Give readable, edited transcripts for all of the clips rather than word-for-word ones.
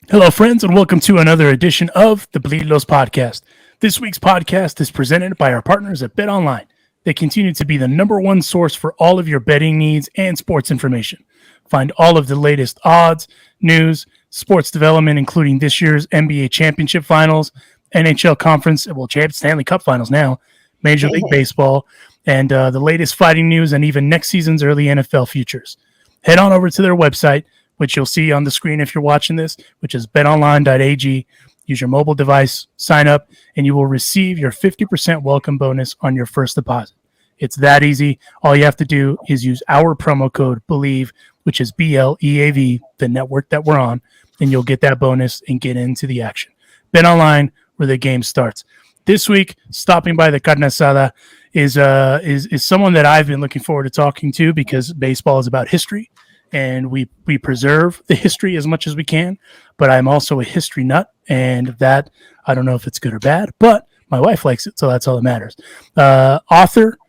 Hello, friends, and welcome to another edition of the Bleedlos podcast. This week's podcast is presented by our partners at BetOnline. They continue to be the number one source for all of your betting needs and sports information. Find all of the latest odds, news, sports development, including this year's NBA championship finals, NHL conference, Stanley Cup finals now, Major League Baseball, and the latest fighting news, and even next season's early NFL futures. Head on over to their website, which you'll see on the screen if you're watching this, which is betonline.ag. Use your mobile device, sign up, and you will receive your 50% welcome bonus on your first deposit. It's that easy. All you have to do is use our promo code BELIEVE, which is BLEAV, the network that we're on, and you'll get that bonus and get into the action. BetOnline, where the game starts. This week, stopping by the carne asada is someone that I've been looking forward to talking to because baseball is about history. And we preserve the history as much as we can, but I'm also a history nut, and that, I don't know if it's good or bad, but my wife likes it, so that's all that matters. Author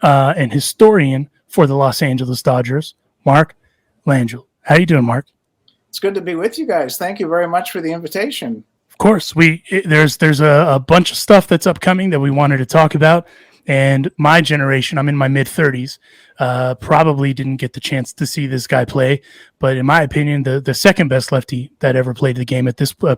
and historian for the Los Angeles Dodgers, Mark Langill. How you doing, Mark? It's good to be with you guys. Thank you very much for the invitation. Of course, there's a bunch of stuff that's upcoming that we wanted to talk about. And my generation, I'm in my mid-30s, probably didn't get the chance to see this guy play. But in my opinion, the second best lefty that ever played the game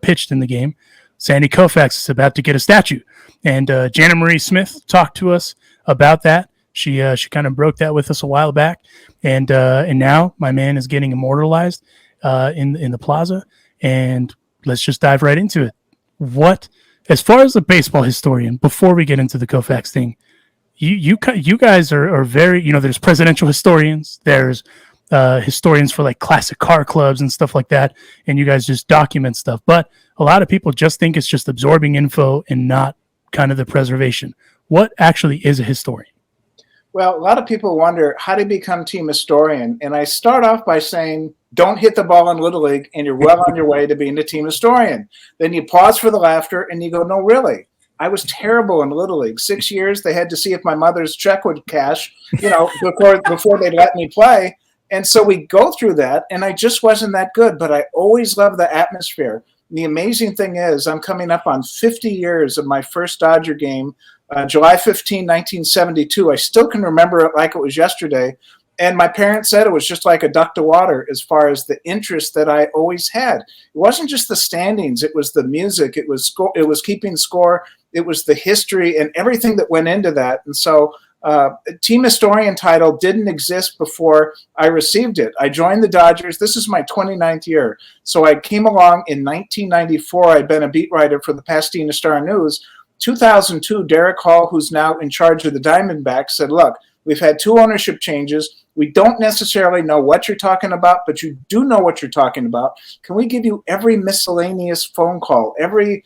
pitched in the game, Sandy Koufax, is about to get a statue. And Jana Marie Smith talked to us about that. She kind of broke that with us a while back. And now my man is getting immortalized in the plaza. And let's just dive right into it. As far as a baseball historian, before we get into the Koufax thing, you guys are very, there's presidential historians, there's historians for like classic car clubs and stuff like that, and you guys just document stuff. But a lot of people just think it's just absorbing info and not kind of the preservation. What actually is a historian? Well, a lot of people wonder, how do you become team historian? And I start off by saying, don't hit the ball in Little League, and you're well on your way to being a team historian. Then you pause for the laughter, and you go, no, really? I was terrible in Little League. 6 years, they had to see if my mother's check would cash, before they'd let me play. And so we go through that, and I just wasn't that good, but I always loved the atmosphere. And the amazing thing is I'm coming up on 50 years of my first Dodger game, July 15, 1972. I still can remember it like it was yesterday. And my parents said it was just like a duck to water as far as the interest that I always had. It wasn't just the standings. It was the music. It was keeping score. It was the history and everything that went into that. And so a team historian title didn't exist before I received it. I joined the Dodgers. This is my 29th year. So I came along in 1994. I'd been a beat writer for the Pasadena Star-News. 2002, Derek Hall, who's now in charge of the Diamondbacks, said, look, we've had 2 ownership changes. We don't necessarily know what you're talking about, but you do know what you're talking about. Can we give you every miscellaneous phone call, every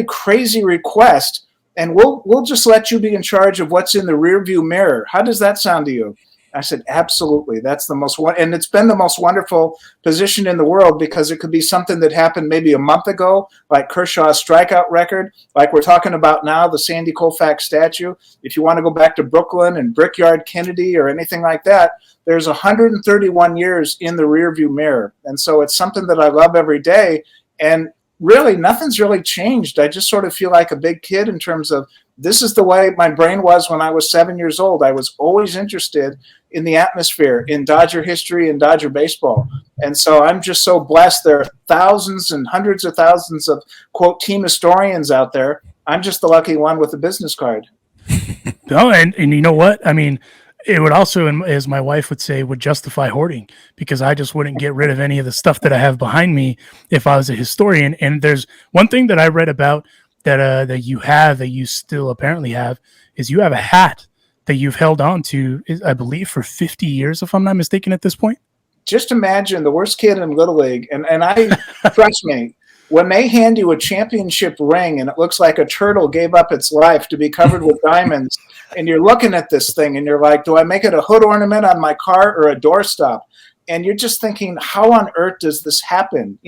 crazy request, and we'll just let you be in charge of what's in the rearview mirror? How does that sound to you? I said, absolutely. That's the most one, and it's been the most wonderful position in the world because it could be something that happened maybe a month ago, like Kershaw's strikeout record, like we're talking about now, the Sandy Koufax statue. If you want to go back to Brooklyn and Brickyard Kennedy or anything like that, there's 131 years in the rearview mirror. And so it's something that I love every day. And really, nothing's really changed. I just sort of feel like a big kid in terms of this is the way my brain was when I was 7 years old. I was always interested in the atmosphere, in Dodger history and Dodger baseball. And so I'm just so blessed. There are thousands and hundreds of thousands of, quote, team historians out there. I'm just the lucky one with a business card. No, and you know what? I mean, it would also, as my wife would say, would justify hoarding because I just wouldn't get rid of any of the stuff that I have behind me if I was a historian. And there's one thing that I read about that you still apparently have, is you have a hat that you've held on to, I believe, for 50 years, if I'm not mistaken at this point. Just imagine the worst kid in Little League. And I, trust me, when they hand you a championship ring and it looks like a turtle gave up its life to be covered with diamonds, and you're looking at this thing and you're like, do I make it a hood ornament on my car or a doorstop? And you're just thinking, how on earth does this happen?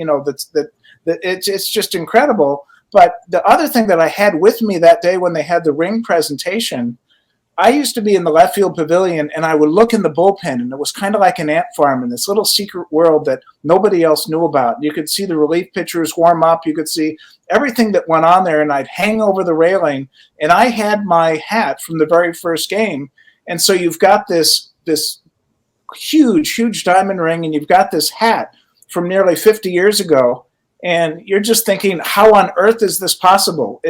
It's just incredible. But the other thing that I had with me that day when they had the ring presentation, I used to be in the left field pavilion, and I would look in the bullpen, and it was kind of like an ant farm in this little secret world that nobody else knew about. You could see the relief pitchers warm up. You could see everything that went on there, and I'd hang over the railing, and I had my hat from the very first game. And so you've got this huge diamond ring, and you've got this hat from nearly 50 years ago, and you're just thinking, how on earth is this possible?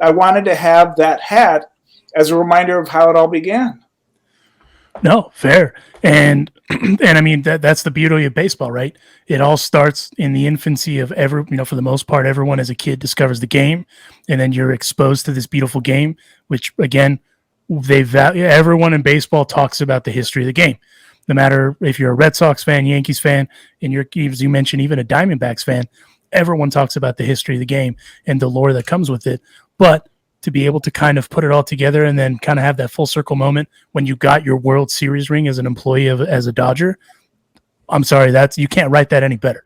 I wanted to have that hat as a reminder of how it all began. No, fair. And I mean, that's the beauty of baseball, right? It all starts in the infancy of for the most part, everyone as a kid discovers the game, and then you're exposed to this beautiful game, which again, everyone in baseball talks about the history of the game. No matter if you're a Red Sox fan, Yankees fan, and as you mentioned, even a Diamondbacks fan, everyone talks about the history of the game and the lore that comes with it. But to be able to kind of put it all together and then kind of have that full circle moment when you got your World Series ring as an employee as a Dodger, I'm sorry, you can't write that any better.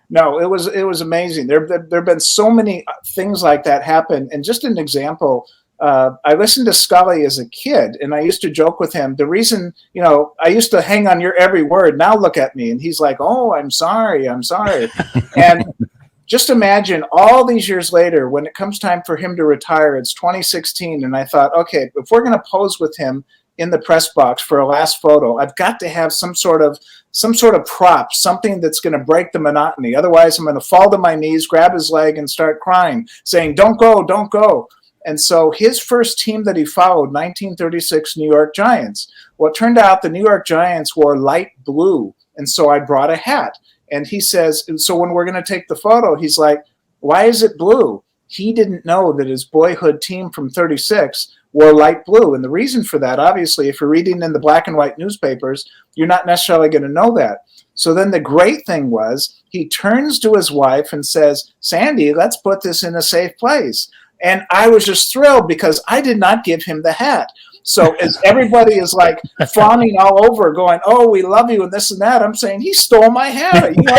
No, it was amazing. There have been so many things like that happen. And just an example, I listened to Scully as a kid, and I used to joke with him. The reason, I used to hang on your every word. Now look at me. And he's like, oh, I'm sorry. And just imagine all these years later, when it comes time for him to retire, it's 2016. And I thought, okay, if we're going to pose with him in the press box for a last photo, I've got to have some sort of prop, something that's going to break the monotony. Otherwise, I'm going to fall to my knees, grab his leg, and start crying, saying, don't go. And so his first team that he followed, 1936 New York Giants. Well, it turned out the New York Giants wore light blue. And so I brought a hat. And he says, so when we're going to take the photo, he's like, why is it blue? He didn't know that his boyhood team from 36 wore light blue. And the reason for that, obviously, if you're reading in the black and white newspapers, you're not necessarily going to know that. So then the great thing was he turns to his wife and says, Sandy, let's put this in a safe place. And I was just thrilled because I did not give him the hat. So as everybody is like fawning all over, going, oh, we love you and this and that, I'm saying, he stole my hat. And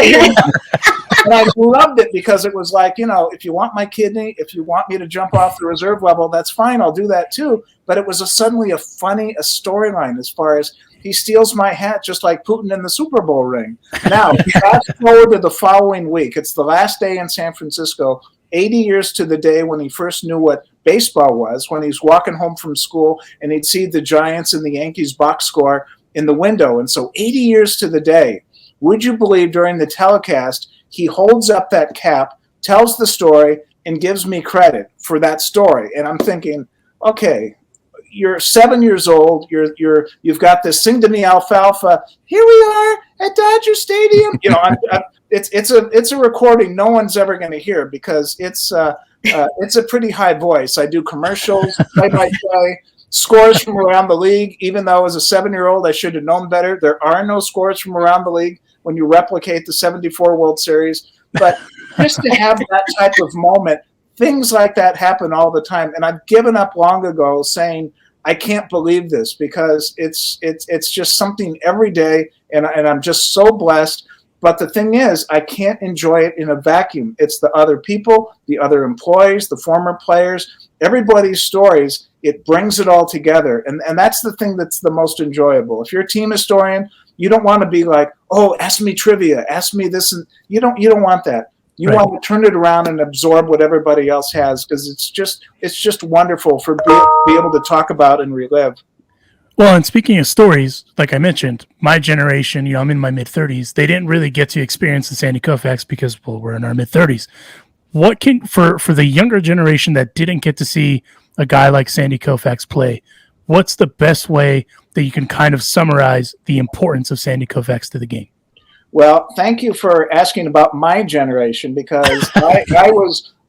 I loved it because it was like, if you want my kidney, if you want me to jump off the reserve level, that's fine. I'll do that too. But it was suddenly a storyline as far as he steals my hat just like Putin in the Super Bowl ring. Now, fast forward to the following week. It's the last day in San Francisco, 80 years to the day when he first knew what baseball was, when he's walking home from school and he'd see the Giants and the Yankees box score in the window. And so 80 years to the day, would you believe during the telecast, he holds up that cap, tells the story, and gives me credit for that story. And I'm thinking, okay, you're 7 years old. You've got this Sing to Me Alfalfa. Here we are at Dodger Stadium. It's a recording no one's ever going to hear because it's a pretty high voice. I do commercials, play-by-play, scores from around the league. Even though as a 7-year-old I should have known better, there are no scores from around the league when you replicate the 74 World Series. But just to have that type of moment, things like that happen all the time. And I've given up long ago saying, I can't believe this because it's just something every day, and I'm just so blessed. But the thing is, I can't enjoy it in a vacuum. It's the other people, the other employees, the former players, everybody's stories. It brings it all together. And that's the thing that's the most enjoyable. If you're a team historian, you don't want to be like, oh, ask me trivia, ask me this. And you don't want that. You Right. want to turn it around and absorb what everybody else has because it's just wonderful for be able to talk about and relive. Well, and speaking of stories, like I mentioned, my generation, I'm in my mid-30s, they didn't really get to experience the Sandy Koufax because, well, we're in our mid-30s. What for the younger generation that didn't get to see a guy like Sandy Koufax play, what's the best way that you can kind of summarize the importance of Sandy Koufax to the game? Well, thank you for asking about my generation because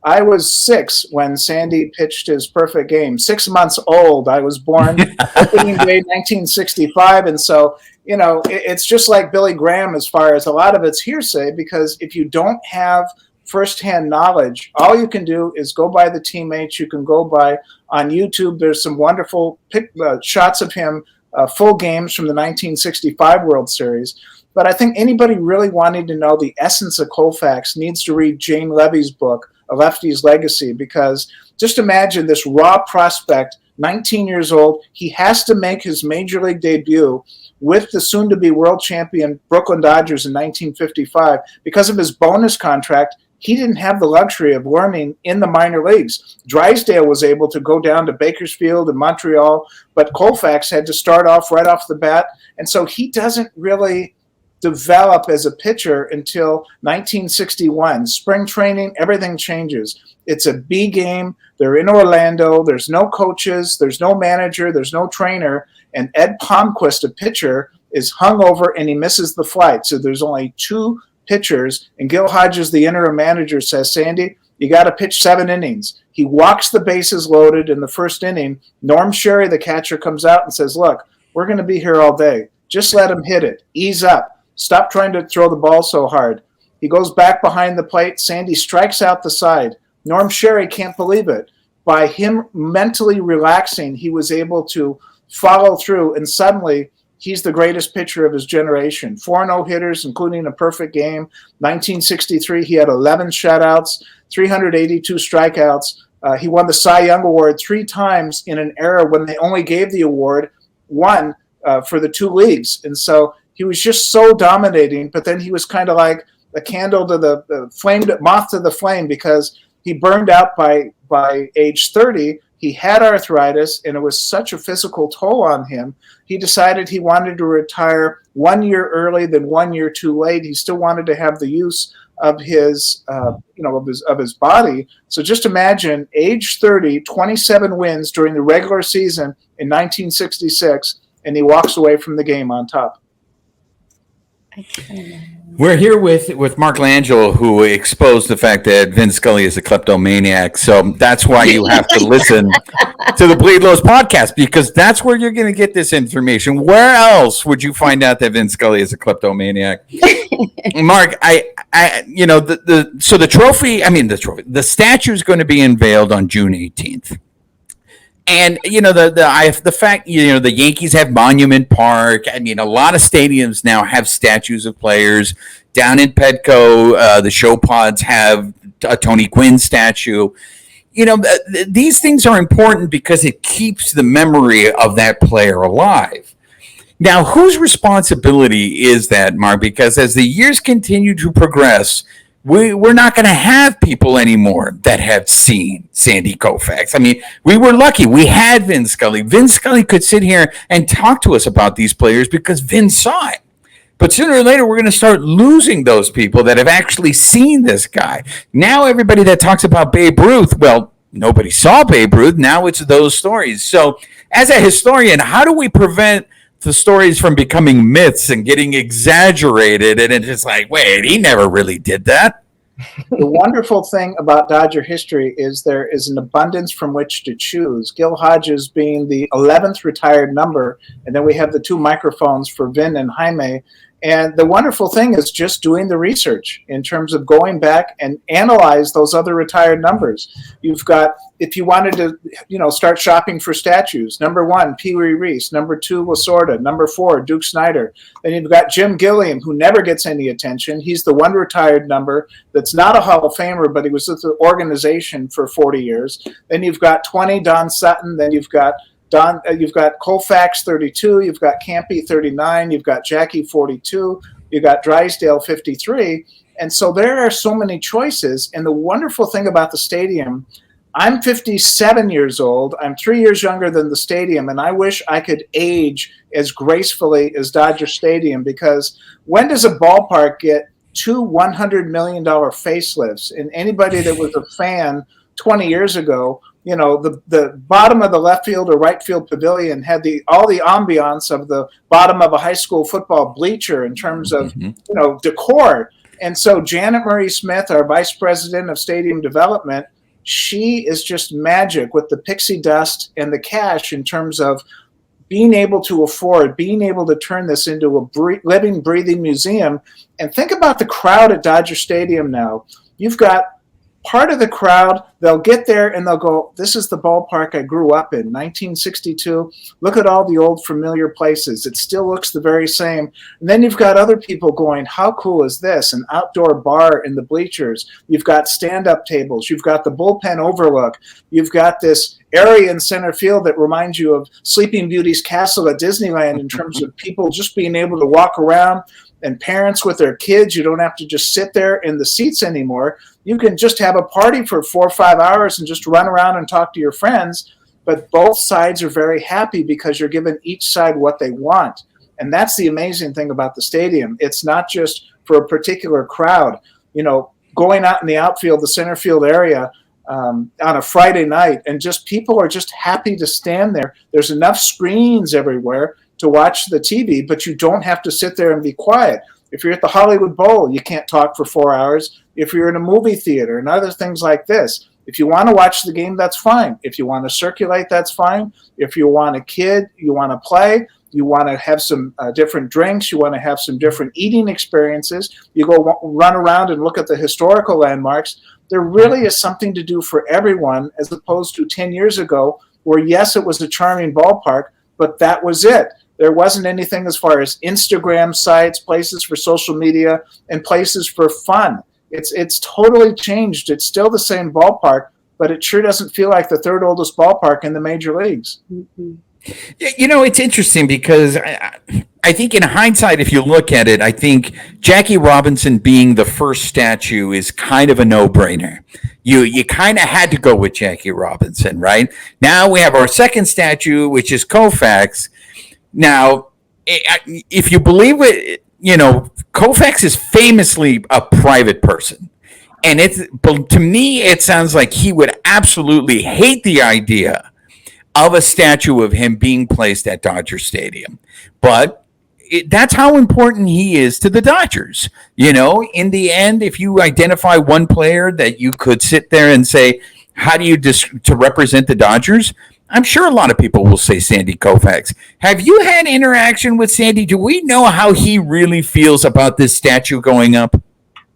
I was 6 when Sandy pitched his perfect game. 6 months old. I was born opening day 1965. And so, it's just like Billy Graham as far as a lot of it's hearsay because if you don't have firsthand knowledge, all you can do is go by the teammates. You can go by on YouTube. There's some wonderful shots of him, full games from the 1965 World Series. But I think anybody really wanting to know the essence of Koufax needs to read Jane Levy's book, A Lefty's Legacy, because just imagine this raw prospect 19 years old. He has to make his major league debut with the soon-to-be world champion Brooklyn Dodgers in 1955. Because of his bonus contract, he didn't have the luxury of learning in the minor leagues. Drysdale was able to go down to Bakersfield and Montreal, but Koufax had to start off right off the bat. And so he doesn't really develop as a pitcher until 1961. Spring training, everything changes. It's a B game. They're in Orlando. There's no coaches. There's no manager. There's no trainer. And Ed Palmquist, a pitcher, is hungover and he misses the flight. So there's only 2 pitchers. And Gil Hodges, the interim manager, says, Sandy, you got to pitch 7 innings. He walks the bases loaded in the first inning. Norm Sherry, the catcher, comes out and says, look, we're going to be here all day. Just let him hit it. Ease up. Stop trying to throw the ball so hard. He goes back behind the plate. Sandy strikes out the side. Norm Sherry can't believe it. By him mentally relaxing, he was able to follow through, and suddenly he's the greatest pitcher of his generation. 4 no-hitters, including a perfect game. 1963, he had 11 shutouts, 382 strikeouts. He won the Cy Young Award 3 times in an era when they only gave the award one for the 2 leagues. And so he was just so dominating, but then he was kind of like a candle to the flame, moth to the flame, because he burned out by age 30. He had arthritis, and it was such a physical toll on him. He decided he wanted to retire 1 year early than 1 year too late. He still wanted to have the use of his, of his body. So just imagine, age 30, 27 wins during the regular season in 1966, and he walks away from the game on top. We're here with Mark Langill, who exposed the fact that Vin Scully is a kleptomaniac. So that's why you have to listen to the Bleed Lows podcast, because that's where you're going to get this information. Where else would you find out that Vin Scully is a kleptomaniac? Mark, the statue is going to be unveiled on June 18th. And, the fact, the Yankees have Monument Park. I mean, a lot of stadiums now have statues of players. Down in Petco, the Show Pods have a Tony Gwynn statue. These things are important because it keeps the memory of that player alive. Now, whose responsibility is that, Mark? Because as the years continue to progress, we're not going to have people anymore that have seen Sandy Koufax. I mean, we were lucky. We had Vin Scully. Vin Scully could sit here and talk to us about these players because Vin saw it. But sooner or later, we're going to start losing those people that have actually seen this guy. Now, everybody that talks about Babe Ruth, well, nobody saw Babe Ruth. Now it's those stories. So as a historian, how do we prevent the stories from becoming myths and getting exaggerated, and it's just like, wait, he never really did that? The wonderful thing about Dodger history is there is an abundance from which to choose. Gil Hodges being the 11th retired number, and then we have the 2 microphones for Vin and Jaime. And the wonderful thing is just doing the research in terms of going back and analyze those other retired numbers. You've got, if you wanted to, start shopping for statues, number 1, Pee Wee Reese, number 2, Lasorda, number 4, Duke Snider. Then you've got Jim Gilliam, who never gets any attention. He's the one retired number that's not a Hall of Famer, but he was with the organization for 40 years. Then you've got 20, Don Sutton. Then you've got Koufax 32, you've got Campy 39, you've got Jackie 42, you've got Drysdale 53. And so there are so many choices. And the wonderful thing about the stadium, I'm 57 years old. I'm 3 years younger than the stadium, and I wish I could age as gracefully as Dodger Stadium, because when does a ballpark get 2 $100 million facelifts? And anybody that was a fan 20 years ago, the bottom of the left field or right field pavilion had all the ambiance of the bottom of a high school football bleacher in terms of, decor. And so Janet Murray Smith, our vice president of stadium development, she is just magic with the pixie dust and the cash in terms of being able to turn this into a living, breathing museum. And think about the crowd at Dodger Stadium now. You've got part of the crowd, they'll get there and they'll go, this is the ballpark I grew up in, 1962. Look at all the old familiar places. It still looks the very same. And then you've got other people going, how cool is this? An outdoor bar in the bleachers. You've got stand-up tables. You've got the bullpen overlook. You've got this area in center field that reminds you of Sleeping Beauty's castle at Disneyland in terms of people just being able to walk around and parents with their kids. You don't have to just sit there in the seats anymore. You can just have a party for 4 or 5 hours and just run around and talk to your friends. But both sides are very happy because you're giving each side what they want. And that's the amazing thing about the stadium. It's not just for a particular crowd. Going out in the outfield, the center field area on a Friday night, and just people are just happy to stand there. There's enough screens everywhere to watch the TV, but you don't have to sit there and be quiet. If you're at the Hollywood Bowl, you can't talk for 4 hours. If you're in a movie theater and other things like this, if you want to watch the game, that's fine. If you want to circulate, that's fine. If you want a kid, you want to play, you want to have some different drinks, you want to have some different eating experiences, you go run around and look at the historical landmarks. There really is something to do for everyone, as opposed to 10 years ago, where yes, it was a charming ballpark, but that was it. There wasn't anything as far as Instagram sites, places for social media, and places for fun. It's totally changed. It's still the same ballpark, but it sure doesn't feel like the third oldest ballpark in the major leagues. Mm-hmm. It's interesting because I think in hindsight, if you look at it, I think Jackie Robinson being the first statue is kind of a no-brainer. You kind of had to go with Jackie Robinson, right? Now we have our second statue, which is Koufax. Now, if you believe it, Koufax is famously a private person. And to me, it sounds like he would absolutely hate the idea of a statue of him being placed at Dodger Stadium. But that's how important he is to the Dodgers. In the end, if you identify one player that you could sit there and say, how do you to represent the Dodgers? I'm sure a lot of people will say Sandy Koufax. Have you had interaction with Sandy? Do we know how he really feels about this statue going up?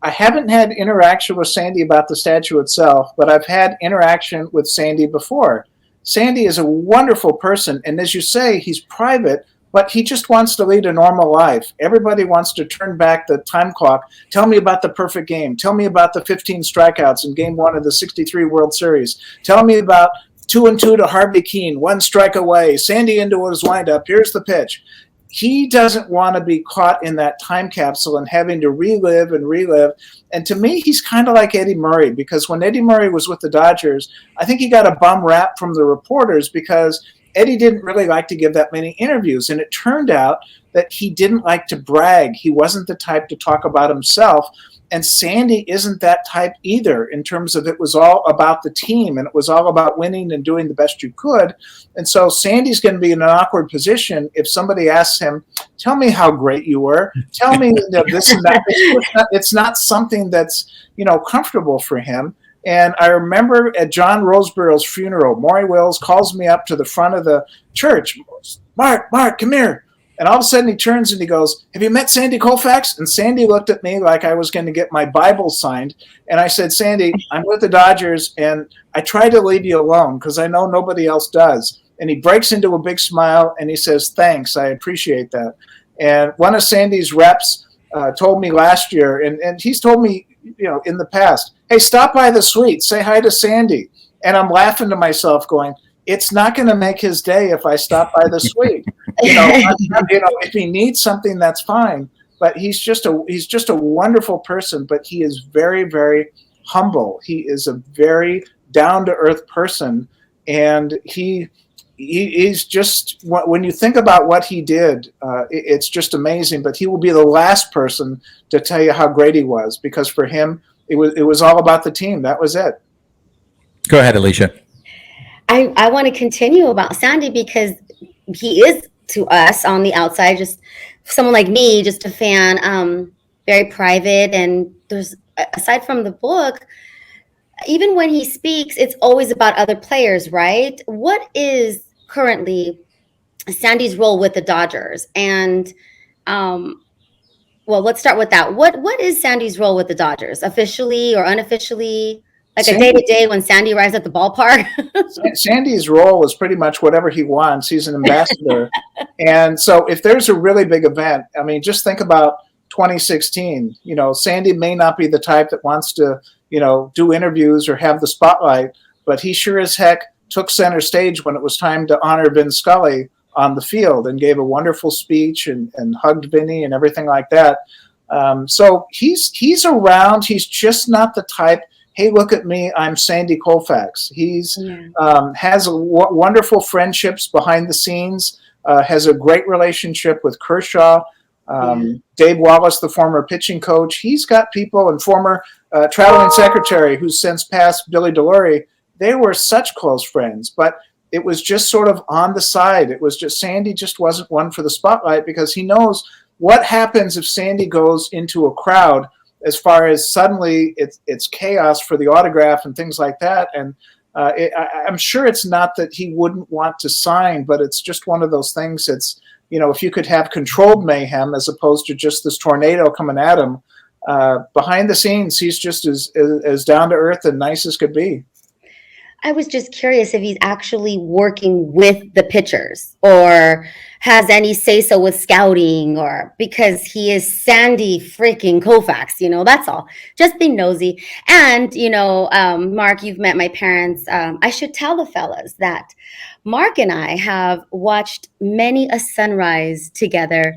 I haven't had interaction with Sandy about the statue itself, but I've had interaction with Sandy before. Sandy is a wonderful person, and as you say, he's private, but he just wants to lead a normal life. Everybody wants to turn back the time clock. Tell me about the perfect game. Tell me about the 15 strikeouts in Game 1 of the '63 World Series. Tell me about 2-2 to Harvey Keene, 1 strike away. Sandy into his windup. Here's the pitch. He doesn't want to be caught in that time capsule and having to relive and relive. And to me, he's kind of like Eddie Murray, because when Eddie Murray was with the Dodgers, I think he got a bum rap from the reporters because Eddie didn't really like to give that many interviews. And it turned out that he didn't like to brag. He wasn't the type to talk about himself. And Sandy isn't that type either, in terms of it was all about the team and it was all about winning and doing the best you could. And so Sandy's going to be in an awkward position if somebody asks him, tell me how great you were. Tell me this and that. It's not something that's, comfortable for him. And I remember at John Roseborough's funeral, Maury Wills calls me up to the front of the church. Mark, come here. And all of a sudden he turns and he goes, have you met Sandy Koufax? And Sandy looked at me like I was going to get my Bible signed. And I said, Sandy, I'm with the Dodgers, and I try to leave you alone because I know nobody else does. And he breaks into a big smile and he says, thanks, I appreciate that. And one of Sandy's reps told me last year, and he's told me, in the past, hey, stop by the suite, say hi to Sandy. And I'm laughing to myself going, it's not going to make his day if I stop by the suite. If he needs something, that's fine. But he's just a wonderful person. But he is very, very humble. He is a very down to earth person, and he's just, when you think about what he did, it's just amazing. But he will be the last person to tell you how great he was, because for him, it was all about the team. That was it. Go ahead, Alysha. I want to continue about Sandy because he is, to us on the outside, just someone like me, just a fan, very private. And there's, aside from the book, even when he speaks, it's always about other players, right? What is currently Sandy's role with the Dodgers? And, let's start with that. What is Sandy's role with the Dodgers, officially or unofficially? Like a day-to-day when Sandy arrives at the ballpark? Sandy's role is pretty much whatever he wants. He's an ambassador. And so if there's a really big event, just think about 2016. Sandy may not be the type that wants to, do interviews or have the spotlight, but he sure as heck took center stage when it was time to honor Vin Scully on the field and gave a wonderful speech and hugged Vinny and everything like that. So he's around. He's just not the type, hey, look at me, I'm Sandy Koufax. He's has wonderful friendships behind the scenes, has a great relationship with Kershaw. Dave Wallace, the former pitching coach, he's got people, and former traveling secretary who's since passed, Billy Delory. They were such close friends, but it was just sort of on the side. It was just Sandy just wasn't one for the spotlight because he knows what happens if Sandy goes into a crowd as far as suddenly it's chaos for the autograph and things like that. And I'm sure it's not that he wouldn't want to sign, but it's just one of those things that's, if you could have controlled mayhem as opposed to just this tornado coming at him, behind the scenes, he's just as down to earth and nice as could be. I was just curious if he's actually working with the pitchers or has any say-so with scouting, or because he is Sandy freaking Koufax, that's all. Just being nosy. And, Mark, you've met my parents. I should tell the fellas that Mark and I have watched many a sunrise together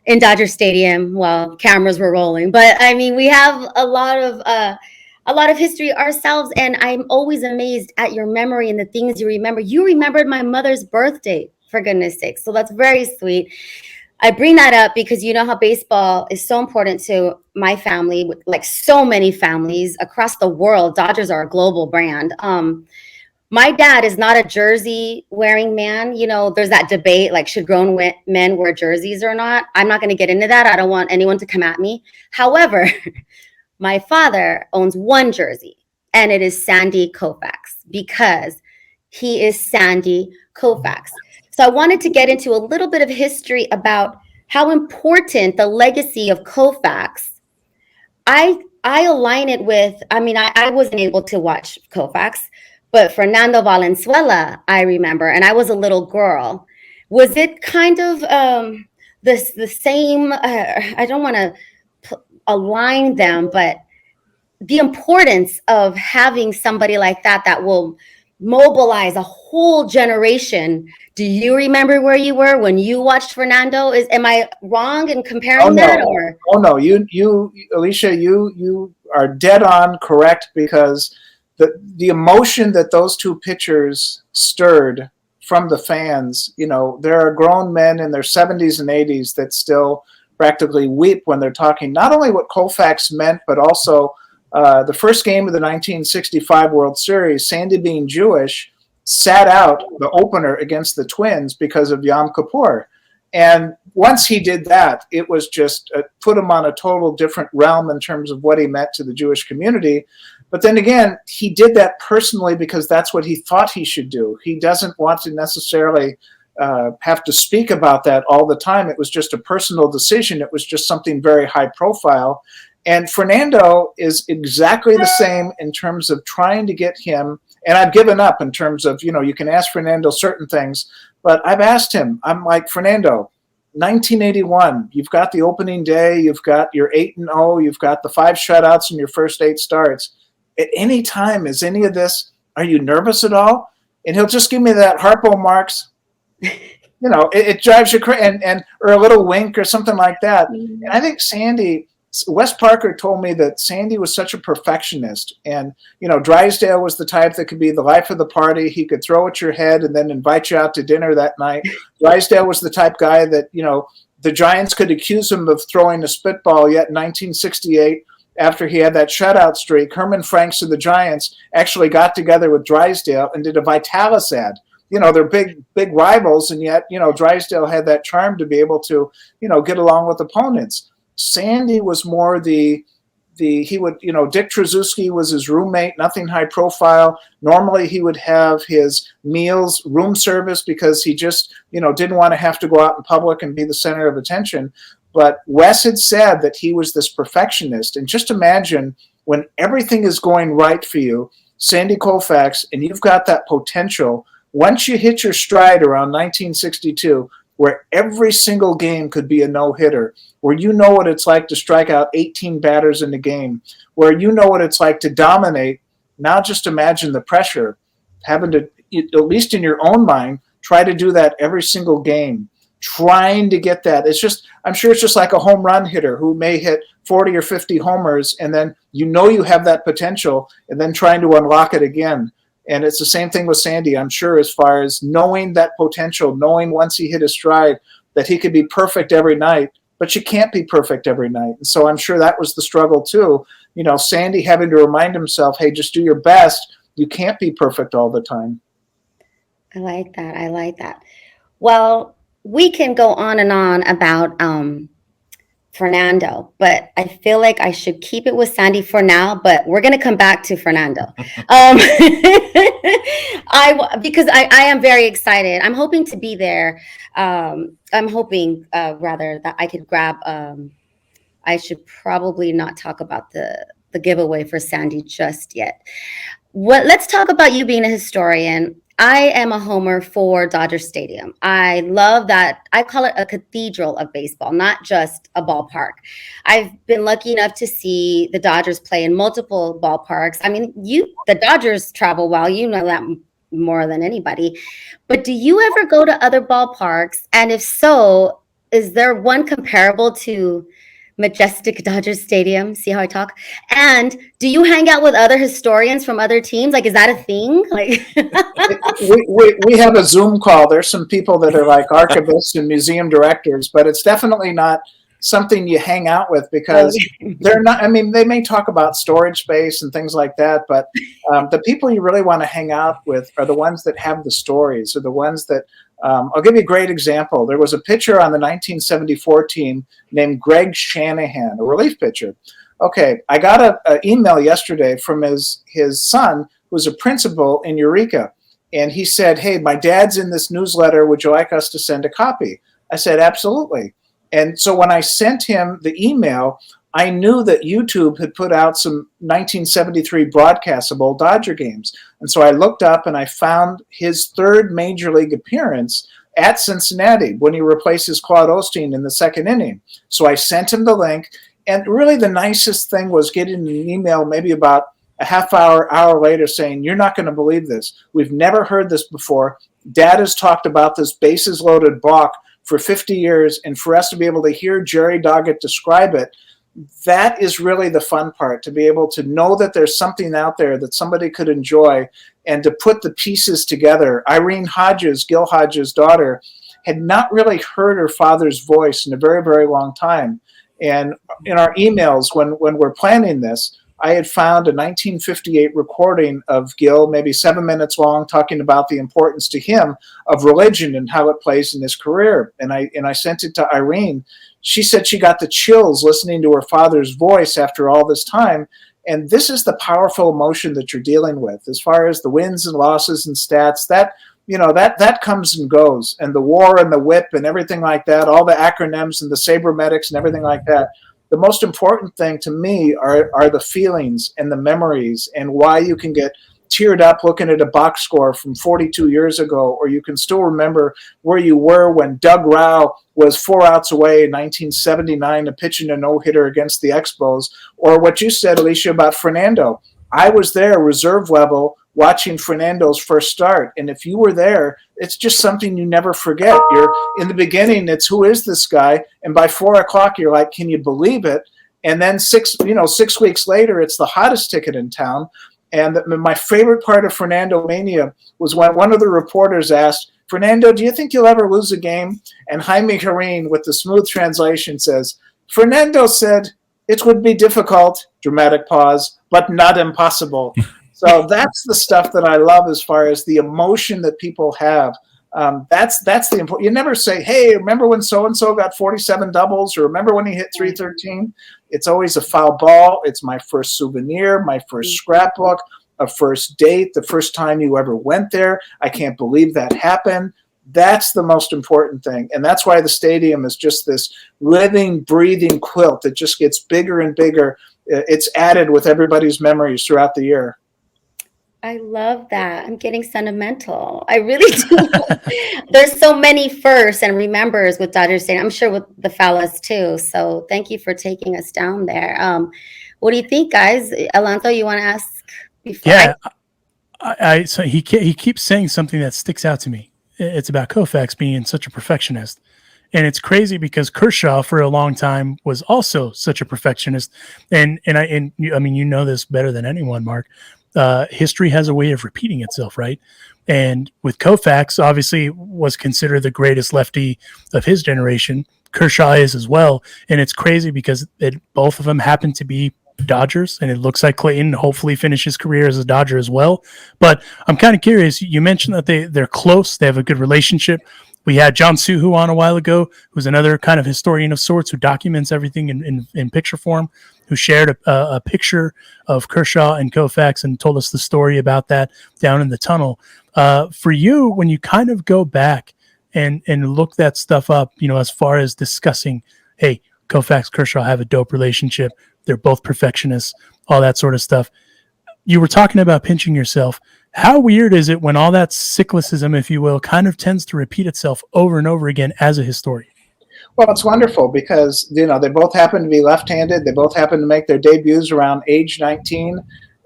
in Dodger Stadium while cameras were rolling. But, we have a lot of history ourselves, and I'm always amazed at your memory and the things you remember. You remembered my mother's birthday, for goodness sake. So that's very sweet. I bring that up because you know how baseball is so important to my family, like so many families across the world. Dodgers are a global brand. My dad is not a jersey wearing man. There's that debate, like, should grown men wear jerseys or not? I'm not going to get into that. I don't want anyone to come at me. However, my father owns one jersey, and it is Sandy Koufax because he is Sandy Koufax. So I wanted to get into a little bit of history about how important the legacy of Koufax. I align it with, I wasn't able to watch Koufax, but Fernando Valenzuela, I remember, and I was a little girl. Was it kind of the same? I don't want to align them, but the importance of having somebody like that will mobilize a whole generation. Do you remember where you were when you watched Fernando? Am I wrong in comparing that? Or? Oh no, you Alysha, you are dead on correct, because the emotion that those two pitchers stirred from the fans, there are grown men in their 70s and 80s that still practically weep when they're talking not only what Koufax meant, but also the first game of the 1965 World Series, Sandy being Jewish, sat out the opener against the Twins because of Yom Kippur. And once he did that, it was just put him on a total different realm in terms of what he meant to the Jewish community. But then again, he did that personally because that's what he thought he should do. He doesn't want to necessarily have to speak about that all the time. It was just a personal decision. It was just something very high profile. And Fernando is exactly the same in terms of trying to get him. And I've given up in terms of, you can ask Fernando certain things, but I've asked him, I'm like, Fernando, 1981, you've got the opening day, you've got your 8-0, you've got the 5 shutouts in your first 8 starts. At any time, is any of this, are you nervous at all? And he'll just give me that Harpo marks. It drives you crazy, or a little wink or something like that. And I think Wes Parker told me that Sandy was such a perfectionist, and Drysdale was the type that could be the life of the party. He could throw at your head and then invite you out to dinner that night. Drysdale was the type guy that the Giants could accuse him of throwing a spitball. Yet in 1968, after he had that shutout streak, Herman Franks and the Giants actually got together with Drysdale and did a Vitalis ad. They're big rivals, and yet Drysdale had that charm to be able to get along with opponents. Sandy was more Dick Trzaskowski was his roommate, nothing high profile. Normally he would have his meals room service because he just, didn't want to have to go out in public and be the center of attention. But Wes had said that he was this perfectionist. And just imagine when everything is going right for you, Sandy Koufax, and you've got that potential, once you hit your stride around 1962, where every single game could be a no-hitter, where you know what it's like to strike out 18 batters in the game, where you know what it's like to dominate. Now just imagine the pressure, having to at least in your own mind, try to do that every single game, trying to get that. I'm sure it's just like a home run hitter who may hit 40 or 50 homers, and then you have that potential, and then trying to unlock it again. And it's the same thing with Sandy, I'm sure, as far as knowing that potential, knowing once he hit his stride that he could be perfect every night, but you can't be perfect every night. And so I'm sure that was the struggle too. Sandy having to remind himself, hey, just do your best. You can't be perfect all the time. I like that. Well, we can go on and on about Fernando, but I feel like I should keep it with Sandy for now, but we're going to come back to Fernando. Because I am very excited. I'm hoping to be there. I'm hoping rather that I could grab, I should probably not talk about the giveaway for Sandy just yet. Let's talk about you being a historian. I am a homer for Dodger Stadium. I love that. I call it a cathedral of baseball, not just a ballpark. I've been lucky enough to see the Dodgers play in multiple ballparks. I mean, the Dodgers travel well. You know that more than anybody. But do you ever go to other ballparks? And if so, is there one comparable to majestic Dodger Stadium? See how I talk? And do you hang out with other historians from other teams? Like, is that a thing? Like, we have a Zoom call. There's some people that are like archivists and museum directors, but it's definitely not something you hang out with because they're not. I mean, they may talk about storage space and things like that, but the people you really want to hang out with are the ones that have the stories, or the ones that. I'll give you a great example. There was a pitcher on the 1974 team named Greg Shanahan, a relief pitcher. Okay, I got an email yesterday from his son, who's a principal in Eureka. And he said, hey, my dad's in this newsletter. Would you like us to send a copy? I said, absolutely. And so when I sent him the email, I knew that YouTube had put out some 1973 broadcasts of old Dodger games. And so I looked up and I found his third major league appearance at Cincinnati when he replaces Claude Osteen in the second inning. So I sent him the link. And really the nicest thing was getting an email maybe about a half hour later saying, you're not going to believe this. We've never heard this before. Dad has talked about this bases loaded balk for 50 years. And for us to be able to hear Jerry Doggett describe it, that is really the fun part, to be able to know that there's something out there that somebody could enjoy and to put the pieces together. Irene Hodges, Gil Hodges' daughter, had not really heard her father's voice in a very, very long time. And in our emails, when we're planning this, I had found a 1958 recording of Gil, maybe 7 minutes long, talking about the importance to him of religion and how it plays in his career. And I sent it to Irene. She said she got the chills listening to her father's voice after all this time. And this is the powerful emotion that you're dealing with. As far as the wins and losses and stats, that comes and goes. And the war and the whip and everything like that, all the acronyms and the sabermetics and everything like that. The most important thing to me are the feelings and the memories, and why you can get teared up looking at a box score from 42 years ago, or you can still remember where you were when Doug Rao was 4 outs away in 1979 to pitch in a no-hitter against the Expos, or what you said, Alysha, about Fernando. I was there, reserve level, watching Fernando's first start, and if you were there, it's just something you never forget. You're in the beginning, it's who is this guy, and by 4 o'clock you're like, can you believe it? And then 6 weeks later, it's the hottest ticket in town. And my favorite part of Fernando Mania was when one of the reporters asked, Fernando, do you think you'll ever lose a game? And Jaime Jarrín, with the smooth translation, says, Fernando said, it would be difficult, dramatic pause, but not impossible. So that's the stuff that I love as far as the emotion that people have. That's the important. You never say, hey, remember when so-and-so got 47 doubles, or remember when he hit 313? It's always a foul ball. It's my first souvenir, my first scrapbook, a first date, the first time you ever went there. I can't believe that happened. That's the most important thing. And that's why the stadium is just this living, breathing quilt that just gets bigger and bigger. It's added with everybody's memories throughout the year. I love that. I'm getting sentimental. I really do. There's so many firsts and remembers with Dodgers Stadium. I'm sure with the fellas too. So thank you for taking us down there. What do you think, guys? Alonso, you want to ask before? Yeah. So he keeps saying something that sticks out to me. It's about Koufax being such a perfectionist. And it's crazy because Kershaw for a long time was also such a perfectionist. And I mean, you know this better than anyone, Mark. History has a way of repeating itself, right? And with Koufax, obviously was considered the greatest lefty of his generation. Kershaw is as well. And it's crazy because both of them happen to be Dodgers, and it looks like Clayton hopefully finishes his career as a Dodger as well. But I'm kind of curious. You mentioned that they're close. They have a good relationship. We had John Suhu on a while ago, who's another kind of historian of sorts who documents everything in picture form, who shared a picture of Kershaw and Koufax and told us the story about that down in the tunnel. For you, when you kind of go back and look that stuff up, as far as discussing, hey, Koufax, Kershaw have a dope relationship. They're both perfectionists, all that sort of stuff. You were talking about pinching yourself. How weird is it when all that cyclicism, if you will, kind of tends to repeat itself over and over again as a historian? Well, it's wonderful because, they both happen to be left-handed. They both happen to make their debuts around age 19.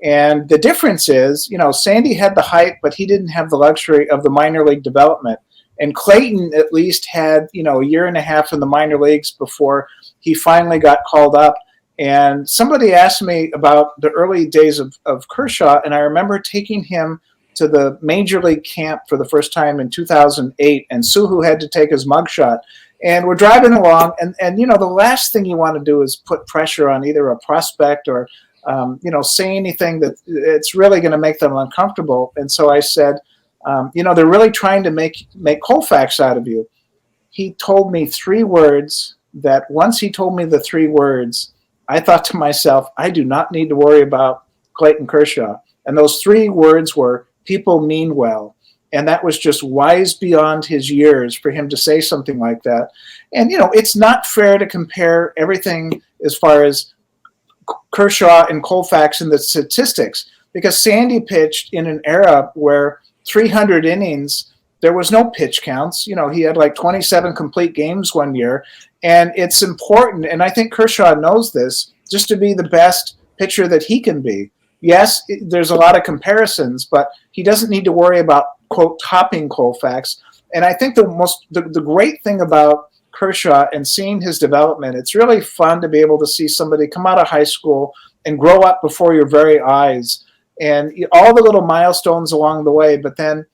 And the difference is, Sandy had the height, but he didn't have the luxury of the minor league development. And Clayton at least had, a year and a half in the minor leagues before he finally got called up. And somebody asked me about the early days of Kershaw, and I remember taking him to the major league camp for the first time in 2008, and Suhu had to take his mugshot. And we're driving along, and the last thing you want to do is put pressure on either a prospect or, say anything that it's really going to make them uncomfortable. And so I said, they're really trying to make Koufax out of you. He told me 3 words that once he told me the 3 words, I thought to myself, I do not need to worry about Clayton Kershaw. And those 3 words were, people mean well. And that was just wise beyond his years for him to say something like that. And, it's not fair to compare everything as far as Kershaw and Koufax in the statistics, because Sandy pitched in an era where 300 innings, there was no pitch counts. He had like 27 complete games one year. And it's important, and I think Kershaw knows this, just to be the best pitcher that he can be. Yes, there's a lot of comparisons, but he doesn't need to worry about, quote, topping Koufax. And I think the great thing about Kershaw and seeing his development, it's really fun to be able to see somebody come out of high school and grow up before your very eyes. And all the little milestones along the way, but then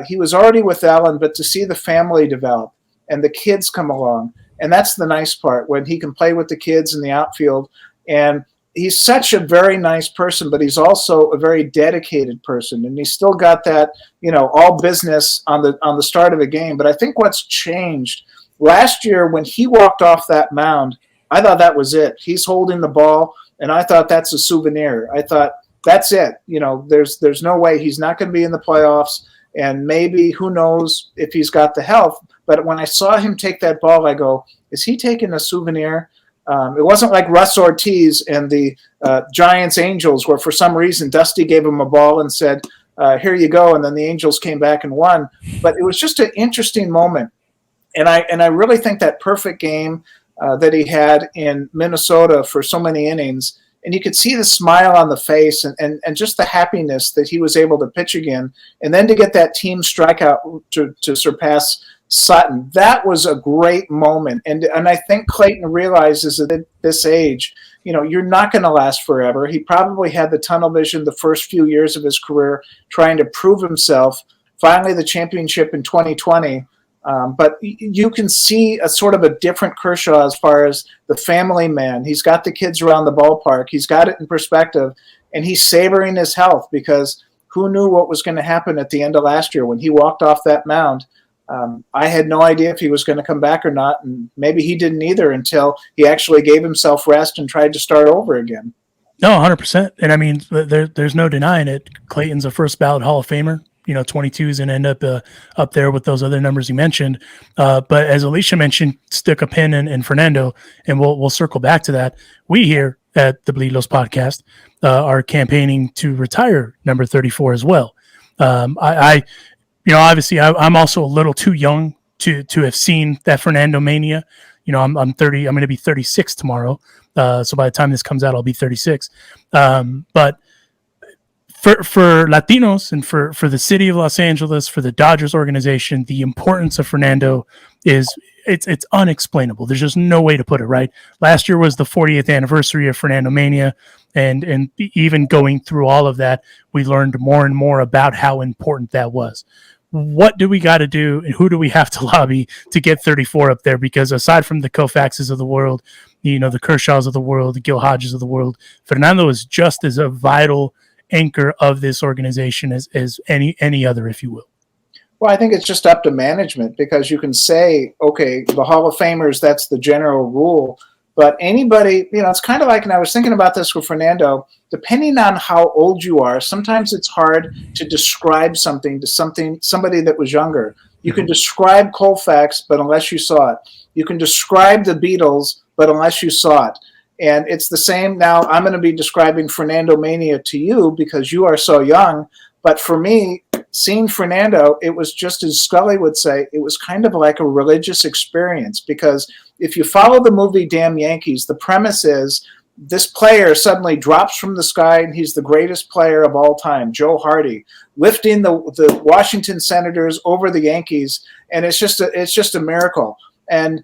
he was already with Ellen, but to see the family develop and the kids come along. And that's the nice part, when he can play with the kids in the outfield. And he's such a very nice person, but he's also a very dedicated person. And he's still got that, all business on the start of a game. But I think what's changed, last year when he walked off that mound, I thought that was it. He's holding the ball, and I thought that's a souvenir. I thought, that's it. There's no way he's not going to be in the playoffs. And maybe, who knows if he's got the health. But when I saw him take that ball, I go, is he taking a souvenir? It wasn't like Russ Ortiz and the Giants Angels, where for some reason Dusty gave him a ball and said, here you go. And then the Angels came back and won. But it was just an interesting moment. And I really think that perfect game that he had in Minnesota for so many innings, and you could see the smile on the face and just the happiness that he was able to pitch again. And then to get that team strikeout to surpass Sutton, that was a great moment. And I think Clayton realizes that at this age, you're not going to last forever. He probably had the tunnel vision the first few years of his career trying to prove himself. Finally, the championship in 2020. But you can see a sort of a different Kershaw as far as the family man. He's got the kids around the ballpark. He's got it in perspective, and he's savoring his health, because who knew what was going to happen at the end of last year when he walked off that mound. I had no idea if he was going to come back or not, and maybe he didn't either until he actually gave himself rest and tried to start over again. No, 100%. And I mean, there's no denying it. Clayton's a first ballot Hall of Famer. 22 is going to end up there with those other numbers you mentioned. But as Alysha mentioned, stick a pin in Fernando, and we'll circle back to that. We here at the Bleed Los podcast are campaigning to retire number 34 as well. Obviously I'm also a little too young to have seen that Fernando mania. I'm 30. I'm going to be 36 tomorrow. So by the time this comes out, I'll be 36. But for Latinos and for the city of Los Angeles, for the Dodgers organization, the importance of Fernando is it's unexplainable. There's just no way to put it, right? Last year was the 40th anniversary of Fernando Mania, and even going through all of that, we learned more and more about how important that was. What do we got to do, and who do we have to lobby to get 34 up there? Because aside from the Koufaxes of the world, the Kershaws of the world, the Gil Hodges of the world, Fernando is just as a vital anchor of this organization as any other, if you will. Well, I think it's just up to management, because you can say, okay, the Hall of Famers, that's the general rule. But anybody, it's kind of like, and I was thinking about this with Fernando, depending on how old you are, sometimes it's hard to describe something to somebody that was younger. You can describe Koufax, but unless you saw it. You can describe the Beatles, but unless you saw it. And it's the same now. I'm going to be describing Fernando Mania to you because you are so young. But for me, seeing Fernando, it was just, as Scully would say, it was kind of like a religious experience, because if you follow the movie Damn Yankees, the premise is this player suddenly drops from the sky and he's the greatest player of all time, Joe Hardy, lifting the Washington Senators over the Yankees, and it's just a miracle. And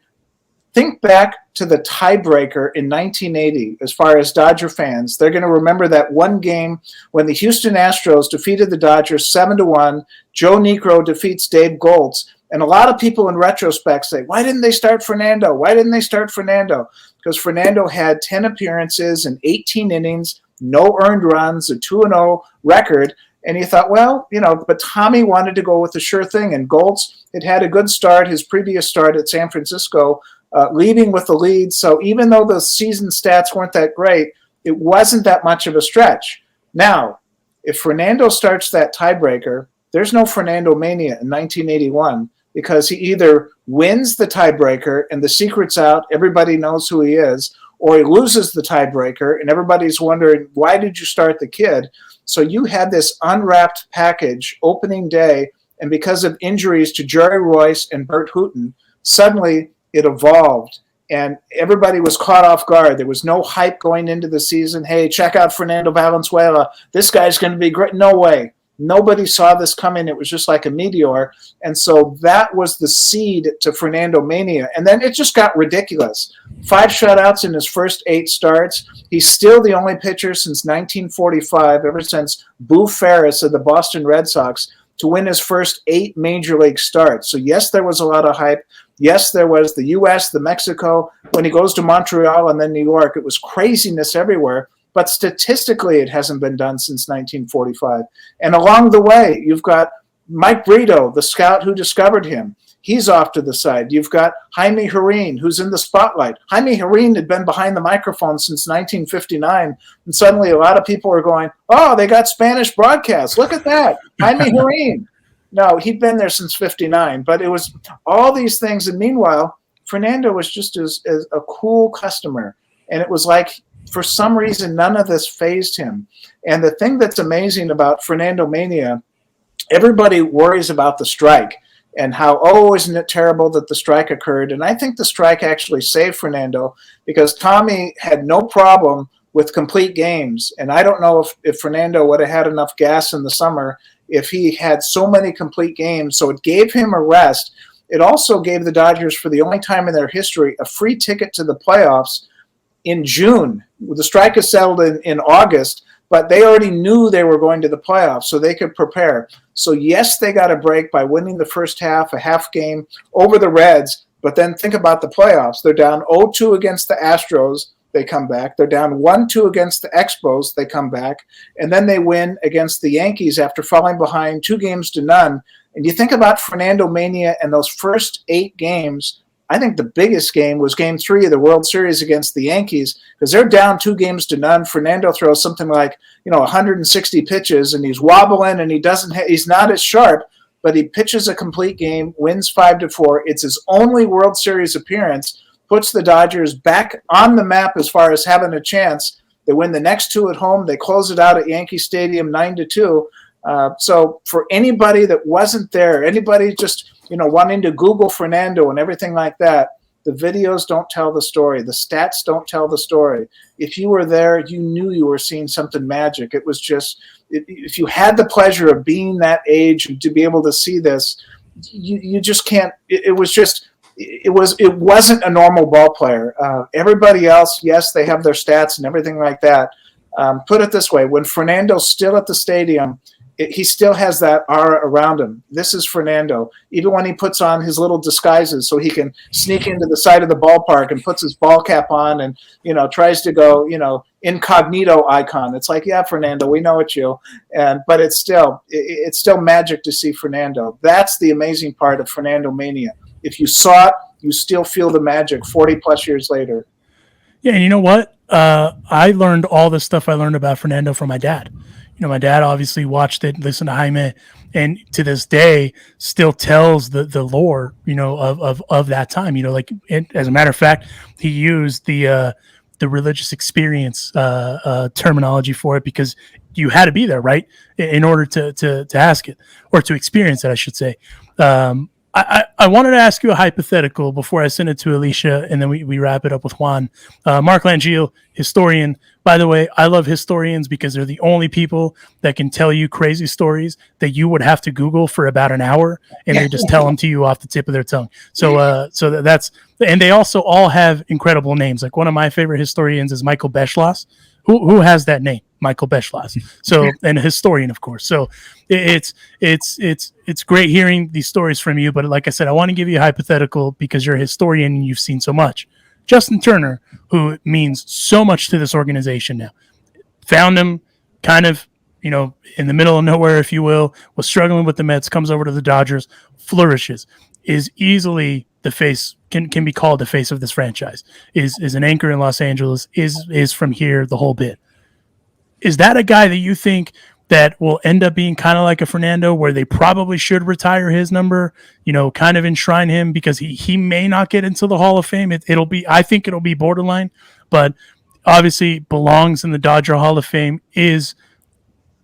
think back to the tiebreaker in 1980, as far as Dodger fans. They're going to remember that one game when the Houston Astros defeated the Dodgers 7-1. Joe Niekro defeats Dave Goltz. And a lot of people in retrospect say, why didn't they start Fernando? Why didn't they start Fernando? Because Fernando had 10 appearances in 18 innings, no earned runs, a 2-0 record. And you thought, well, but Tommy wanted to go with the sure thing. And Goltz had a good start, his previous start at San Francisco, leading with the lead. So even though the season stats weren't that great, it wasn't that much of a stretch. Now, if Fernando starts that tiebreaker, there's no Fernando Mania in 1981, because he either wins the tiebreaker and the secret's out, everybody knows who he is, or he loses the tiebreaker and everybody's wondering, why did you start the kid? So you had this unwrapped package opening day, and because of injuries to Jerry Royce and Bert Hooton, suddenly it evolved, and everybody was caught off guard. There was no hype going into the season. Hey, check out Fernando Valenzuela. This guy's going to be great. No way. Nobody saw this coming. It was just like a meteor. And so that was the seed to Fernando Mania. And then it just got ridiculous. 5 shutouts in his first 8 starts. He's still the only pitcher since 1945, ever since Boo Ferris of the Boston Red Sox, to win his first 8 major league starts. So yes, there was a lot of hype. Yes, there was the U.S., the Mexico. When he goes to Montreal and then New York, it was craziness everywhere. But statistically, it hasn't been done since 1945. And along the way, you've got Mike Brito, the scout who discovered him. He's off to the side. You've got Jaime Jarrín, who's in the spotlight. Jaime Jarrín had been behind the microphone since 1959, and suddenly a lot of people are going, oh, they got Spanish broadcasts. Look at that, Jaime Jarrín. No, he'd been there since 59, but it was all these things. And meanwhile, Fernando was just as a cool customer. And it was like, for some reason, none of this fazed him. And the thing that's amazing about Fernando Mania, everybody worries about the strike and how, oh, isn't it terrible that the strike occurred? And I think the strike actually saved Fernando, because Tommy had no problem with complete games. And I don't know if Fernando would have had enough gas in the summer if he had so many complete games. So it gave him a rest. It also gave the Dodgers, for the only time in their history, a free ticket to the playoffs in June. The strike is settled in August, but they already knew they were going to the playoffs, so they could prepare. So yes, they got a break by winning the first half, a half game over the Reds, but then think about the playoffs. They're down 0-2 against the Astros, they come back. They're down 1-2 against the Expos, they come back. And then they win against the Yankees after falling behind 2-0. And you think about Fernando Mania and those first 8 games, I think the biggest game was Game 3 of the World Series against the Yankees, because they're down 2-0. Fernando throws something like 160 pitches, and he's wobbling, and he's not as sharp, but he pitches a complete game, wins 5-4. It's his only World Series appearance, puts the Dodgers back on the map as far as having a chance. They win the next 2 at home. They close it out at Yankee Stadium 9-2. So for anybody that wasn't there, anybody just wanting to Google Fernando and everything like that, the videos don't tell the story. The stats don't tell the story. If you were there, you knew you were seeing something magic. It was just, if you had the pleasure of being that age and to be able to see this, you just can't. It wasn't a normal ball player. Everybody else, yes, they have their stats and everything like that. Put it this way: when Fernando's still at the stadium, he still has that aura around him. This is Fernando. Even when he puts on his little disguises so he can sneak into the side of the ballpark and puts his ball cap on and, tries to go, incognito icon. It's like, yeah, Fernando, we know it's you. But it's still magic to see Fernando. That's the amazing part of Fernando Mania. If you saw it, you still feel the magic 40 plus years later. Yeah. And you know what? I learned all the stuff I learned about Fernando from my dad. My dad obviously watched it, listened to Jaime, and to this day still tells the lore, of that time. As a matter of fact, he used the religious experience terminology for it because you had to be there, right, in order to ask it or to experience it, I should say. I wanted to ask you a hypothetical before I send it to Alysha, and then we wrap it up with Juan. Mark Langill, historian. By the way, I love historians because they're the only people that can tell you crazy stories that you would have to Google for about an hour, and they just tell them to you off the tip of their tongue. So that's, and they also all have incredible names. Like one of my favorite historians is Michael Beschloss. Who has that name? Michael Beschloss. So, and a historian, of course. So it's great hearing these stories from you. But like I said, I want to give you a hypothetical because you're a historian and you've seen so much. Justin Turner, who means so much to this organization now, found him kind of, in the middle of nowhere, if you will, was struggling with the Mets, comes over to the Dodgers, flourishes, is easily the face, can be called the face of this franchise, is an anchor in Los Angeles, is from here, the whole bit. Is that a guy that you think that will end up being kind of like a Fernando, where they probably should retire his number, kind of enshrine him because he may not get into the Hall of Fame? I think it'll be borderline, but obviously belongs in the Dodger Hall of Fame, is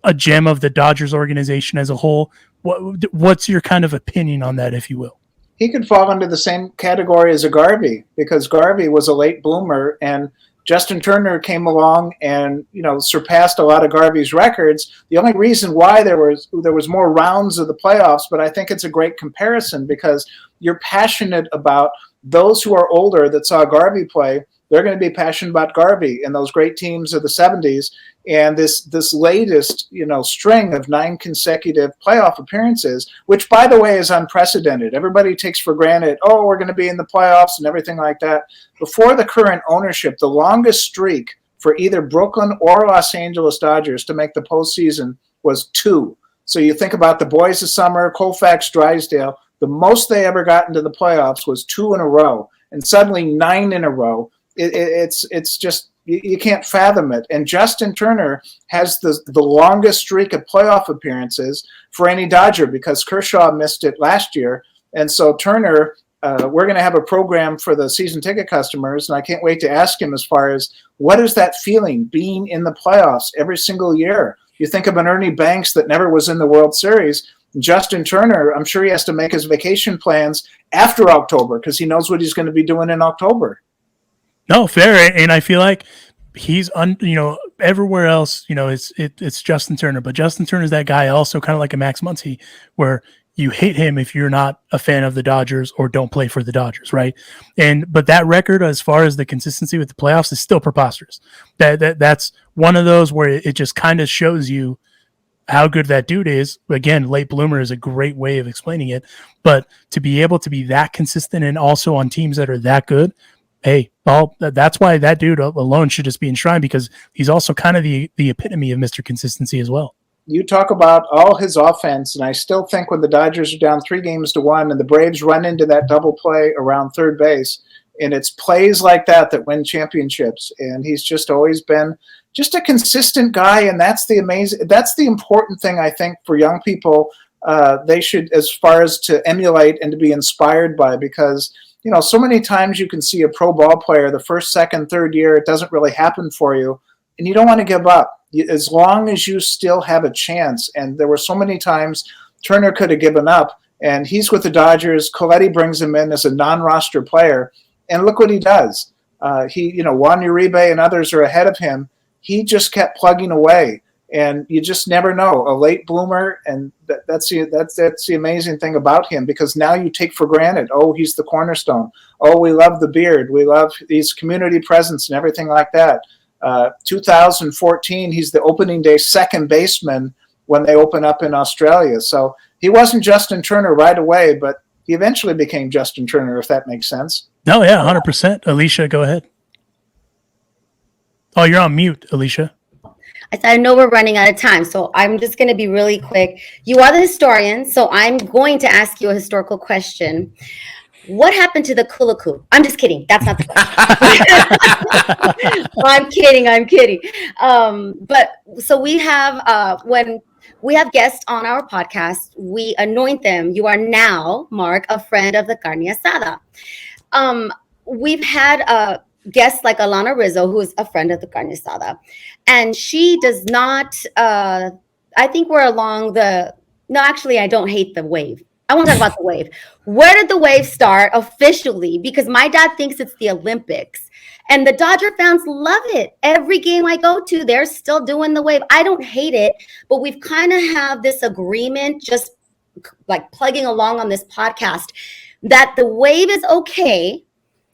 a gem of the Dodgers organization as a whole. What's your kind of opinion on that, if you will? He could fall into the same category as a Garvey because Garvey was a late bloomer, and Justin Turner came along and surpassed a lot of Garvey's records. The only reason why there was more rounds of the playoffs, but I think it's a great comparison because you're passionate about those who are older that saw Garvey play. They're going to be passionate about Garvey and those great teams of the 70s. And this latest, string of 9 consecutive playoff appearances, which, by the way, is unprecedented. Everybody takes for granted, we're going to be in the playoffs and everything like that. Before the current ownership, the longest streak for either Brooklyn or Los Angeles Dodgers to make the postseason was 2. So you think about the boys of summer, Koufax, Drysdale, the most they ever got into the playoffs was 2 in a row, and suddenly 9 in a row. It's just, you can't fathom it. And Justin Turner has the longest streak of playoff appearances for any Dodger because Kershaw missed it last year. And so Turner, we're going to have a program for the season ticket customers, and I can't wait to ask him as far as what is that feeling being in the playoffs every single year. You think of an Ernie Banks that never was in the World Series. Justin Turner, I'm sure he has to make his vacation plans after October because he knows what he's going to be doing in October. No, fair. And I feel like he's everywhere else, it's Justin Turner, but Justin Turner is that guy also kind of like a Max Muncy where you hate him if you're not a fan of the Dodgers or don't play for the Dodgers. Right. But that record, as far as the consistency with the playoffs, is still preposterous. That's one of those where it just kind of shows you how good that dude is. Again, late bloomer is a great way of explaining it, but to be able to be that consistent and also on teams that are that good, hey, well, that's why that dude alone should just be enshrined because he's also kind of the epitome of Mr. Consistency as well. You talk about all his offense, and I still think when the Dodgers are down 3-1 and the Braves run into that double play around third base, and it's plays like that win championships. And he's just always been just a consistent guy, and that's the important thing I think for young people. They should, as far as to emulate and to be inspired by, because so many times you can see a pro ball player the first, second, third year, it doesn't really happen for you, and you don't want to give up as long as you still have a chance. And there were so many times Turner could have given up, and he's with the Dodgers. Coletti brings him in as a non-roster player, and look what he does. Juan Uribe and others are ahead of him. He just kept plugging away, And you just never know, a late bloomer, and that's the amazing thing about him, because now you take for granted, oh, he's the cornerstone. Oh, we love the beard. We love his community presence and everything like that. 2014, he's the opening day second baseman when they open up in Australia. So he wasn't Justin Turner right away, but he eventually became Justin Turner, if that makes sense. No, yeah, 100%. Alysha, go ahead. Oh, you're on mute, Alysha. I know we're running out of time, so I'm just going to be really quick. You are the historian, so I'm going to ask you a historical question. What happened to the Kula coup? I'm just kidding. That's not the question. I'm kidding. But so we have, when we have guests on our podcast, we anoint them. You are now, Mark, a friend of the Carne Asada. We've had guests like Alana Rizzo, who is a friend of the Carne Asada. And she does not, I think we're along no, actually, I don't hate the wave. I want to talk about the wave. Where did the wave start officially? Because my dad thinks it's the Olympics. And the Dodger fans love it. Every game I go to, they're still doing the wave. I don't hate it, but we've kind of have this agreement, just like plugging along on this podcast, that the wave is okay.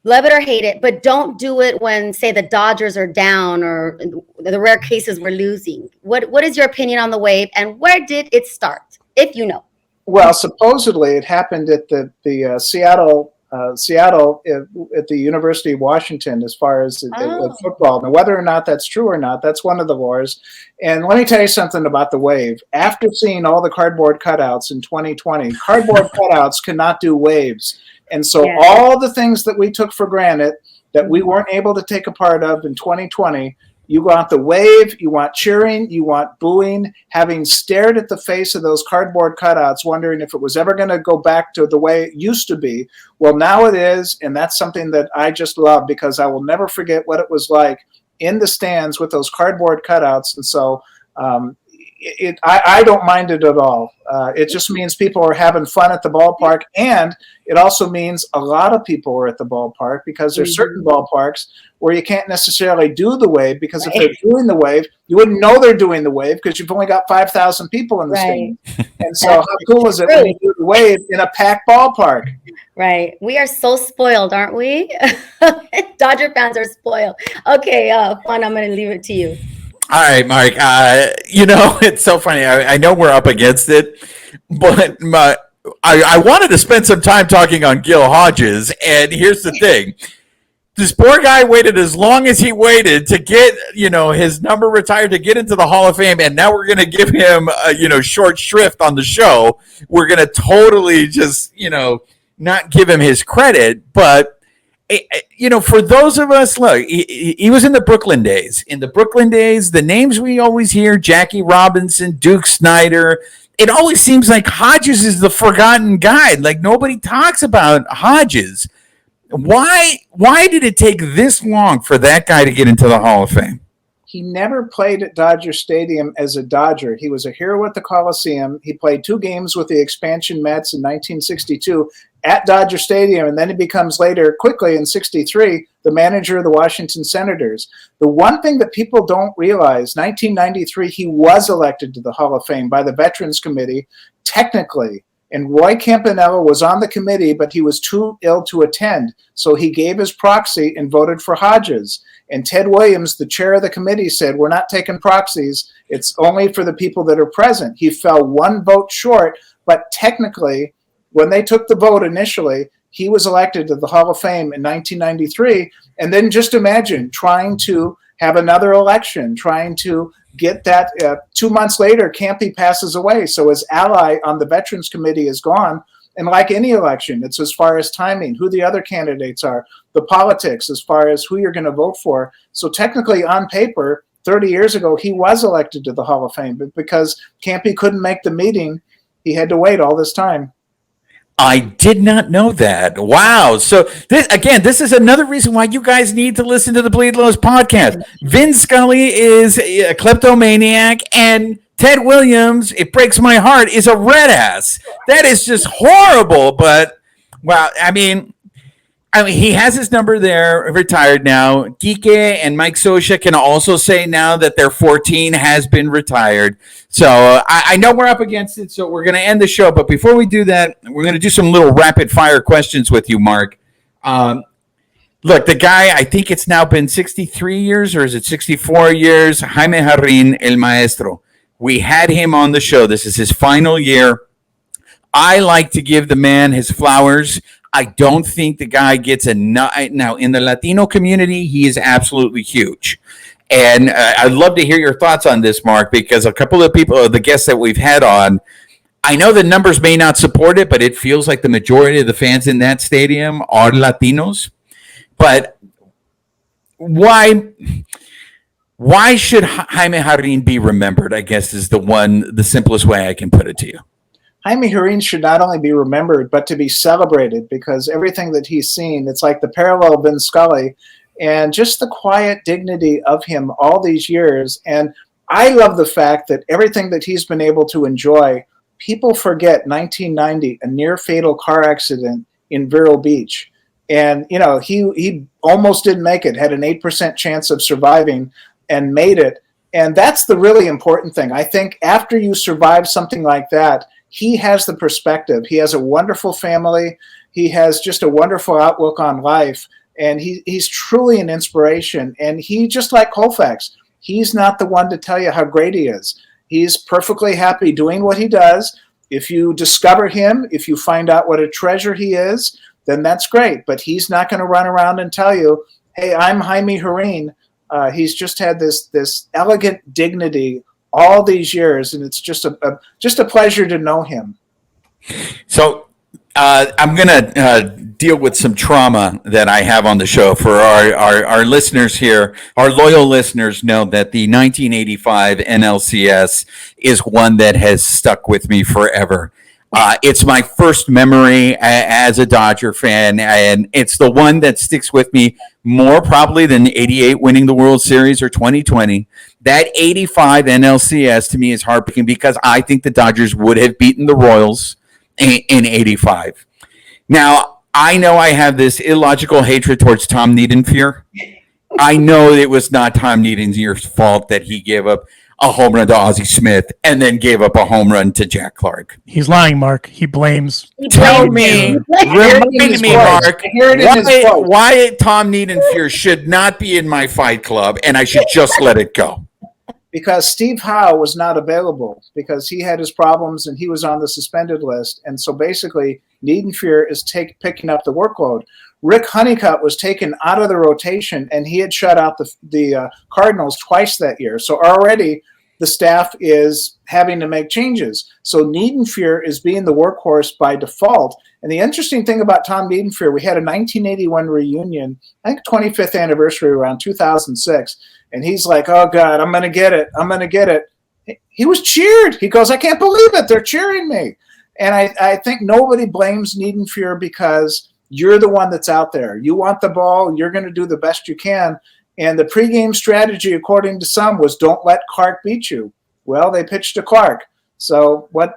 Love it or hate it, but don't do it when, say, the Dodgers are down or the rare cases we're losing. What is your opinion on the wave, and where did it start, if you know? Well, supposedly it happened at the Seattle at the University of Washington, as far as the football. Now, whether or not that's true or not, that's one of the wars. And let me tell you something about the wave. After seeing all the cardboard cutouts in 2020, cardboard cutouts cannot do waves. And so all the things that we took for granted that we weren't able to take a part of in 2020, you want the wave, you want cheering, you want booing, having stared at the face of those cardboard cutouts, wondering if it was ever going to go back to the way it used to be. Well, now it is, and that's something that I just love, because I will never forget what it was like in the stands with those cardboard cutouts. And so I don't mind it at all. It just means people are having fun at the ballpark, and it also means a lot of people are at the ballpark, because there's certain ballparks where you can't necessarily do the wave, because if they're doing the wave, you wouldn't know they're doing the wave because you've only got 5,000 people in the stadium. And so how cool is it when you do the wave in a packed ballpark? Right. We are so spoiled, aren't we? Dodger fans are spoiled. Okay, Juan, I'm going to leave it to you. All right, Mark. It's so funny. I know we're up against it, but I wanted to spend some time talking on Gil Hodges, and here's the thing. This poor guy waited as long as he waited to get, his number retired, to get into the Hall of Fame, and now we're going to give him, short shrift on the show. We're going to totally just, not give him his credit, but for those of us, look, he was in the Brooklyn days. In the Brooklyn days, the names we always hear, Jackie Robinson, Duke Snider, it always seems like Hodges is the forgotten guy. Like, nobody talks about Hodges. Why did it take this long for that guy to get into the Hall of Fame? He never played at Dodger Stadium as a Dodger. He was a hero at the Coliseum. He played 2 games with the expansion Mets in 1962 at Dodger Stadium, and then he becomes later, quickly in 63, the manager of the Washington Senators. The one thing that people don't realize, 1993, he was elected to the Hall of Fame by the Veterans Committee, technically. And Roy Campanella was on the committee, but he was too ill to attend. So he gave his proxy and voted for Hodges. And Ted Williams, the chair of the committee, said, we're not taking proxies. It's only for the people that are present. He fell 1 vote short, but technically, when they took the vote initially, he was elected to the Hall of Fame in 1993. And then just imagine trying to have another election, trying to get that. 2 months later, Campy passes away. So his ally on the Veterans Committee is gone. And like any election, it's as far as timing, who the other candidates are, the politics as far as who you're going to vote for. So technically, on paper, 30 years ago, he was elected to the Hall of Fame. But because Campy couldn't make the meeting, he had to wait all this time. I did not know that. Wow. So this is another reason why you guys need to listen to the Bleed Lows podcast. Vin Scully is a kleptomaniac, and Ted Williams, it breaks my heart, is a red ass. That is just horrible. But, well, I mean, I mean, he has his number there, retired now. Kike and Mike Scioscia can also say now that their 14 has been retired. So I know we're up against it, so we're going to end the show. But before we do that, we're going to do some little rapid-fire questions with you, Mark. Look, the guy, I think it's now been 63 years, or is it 64 years? Jaime Jarrín, El Maestro. We had him on the show. This is his final year. I like to give the man his flowers. I don't think the guy gets enough. Now, in the Latino community, he is absolutely huge. And I'd love to hear your thoughts on this, Mark, because a couple of people, the guests that we've had on, I know the numbers may not support it, but it feels like the majority of the fans in that stadium are Latinos. But why should Jaime Jarrín be remembered, I guess, is the simplest way I can put it to you. Jaime Jarrín should not only be remembered, but to be celebrated, because everything that he's seen, it's like the parallel Vin Scully, and just the quiet dignity of him all these years. And I love the fact that everything that he's been able to enjoy, people forget 1990, a near fatal car accident in Vero Beach. And, you know, he almost didn't make it, had an 8% chance of surviving and made it. And that's the really important thing. I think after you survive something like that, he has the perspective. He has a wonderful family. He has just a wonderful outlook on life. And he's truly an inspiration. And he, just like Koufax, he's not the one to tell you how great he is. He's perfectly happy doing what he does. If you discover him, if you find out what a treasure he is, then that's great. But he's not going to run around and tell you, hey, I'm Jaime Jarrín. He's just had this elegant dignity all these years, and it's just a pleasure to know him. So I'm going to deal with some trauma that I have on the show. For our listeners here, our loyal listeners know that the 1985 NLCS is one that has stuck with me forever. It's my first memory as a Dodger fan, and it's the one that sticks with me more probably than 88 winning the World Series or 2020. That 85 NLCS to me is heartbreaking because I think the Dodgers would have beaten the Royals in 85. Now, I know I have this illogical hatred towards Tom Niedenfuer. I know it was not Tom Niedenfuer's fault that he gave up a home run to Ozzie Smith and then gave up a home run to Jack Clark. He's lying, Mark. He blames. Tell me, remind me, Mark, why Tom Niedenfuer should not be in my fight club and I should just let it go. Because Steve Howe was not available because he had his problems and he was on the suspended list. And so basically, Niedenfuer is picking up the workload. Rick Honeycutt was taken out of the rotation, and he had shut out the Cardinals twice that year. So already the staff is having to make changes. So Niedenfuer is being the workhorse by default. And the interesting thing about Tom Niedenfuer, we had a 1981 reunion, I think 25th anniversary around 2006. And he's like, oh, God, I'm going to get it. I'm going to get it. He was cheered. He goes, I can't believe it. They're cheering me. And I think nobody blames Niedenfuer because you're the one that's out there. You want the ball. You're going to do the best you can. And the pregame strategy, according to some, was don't let Clark beat you. Well, they pitched to Clark. So what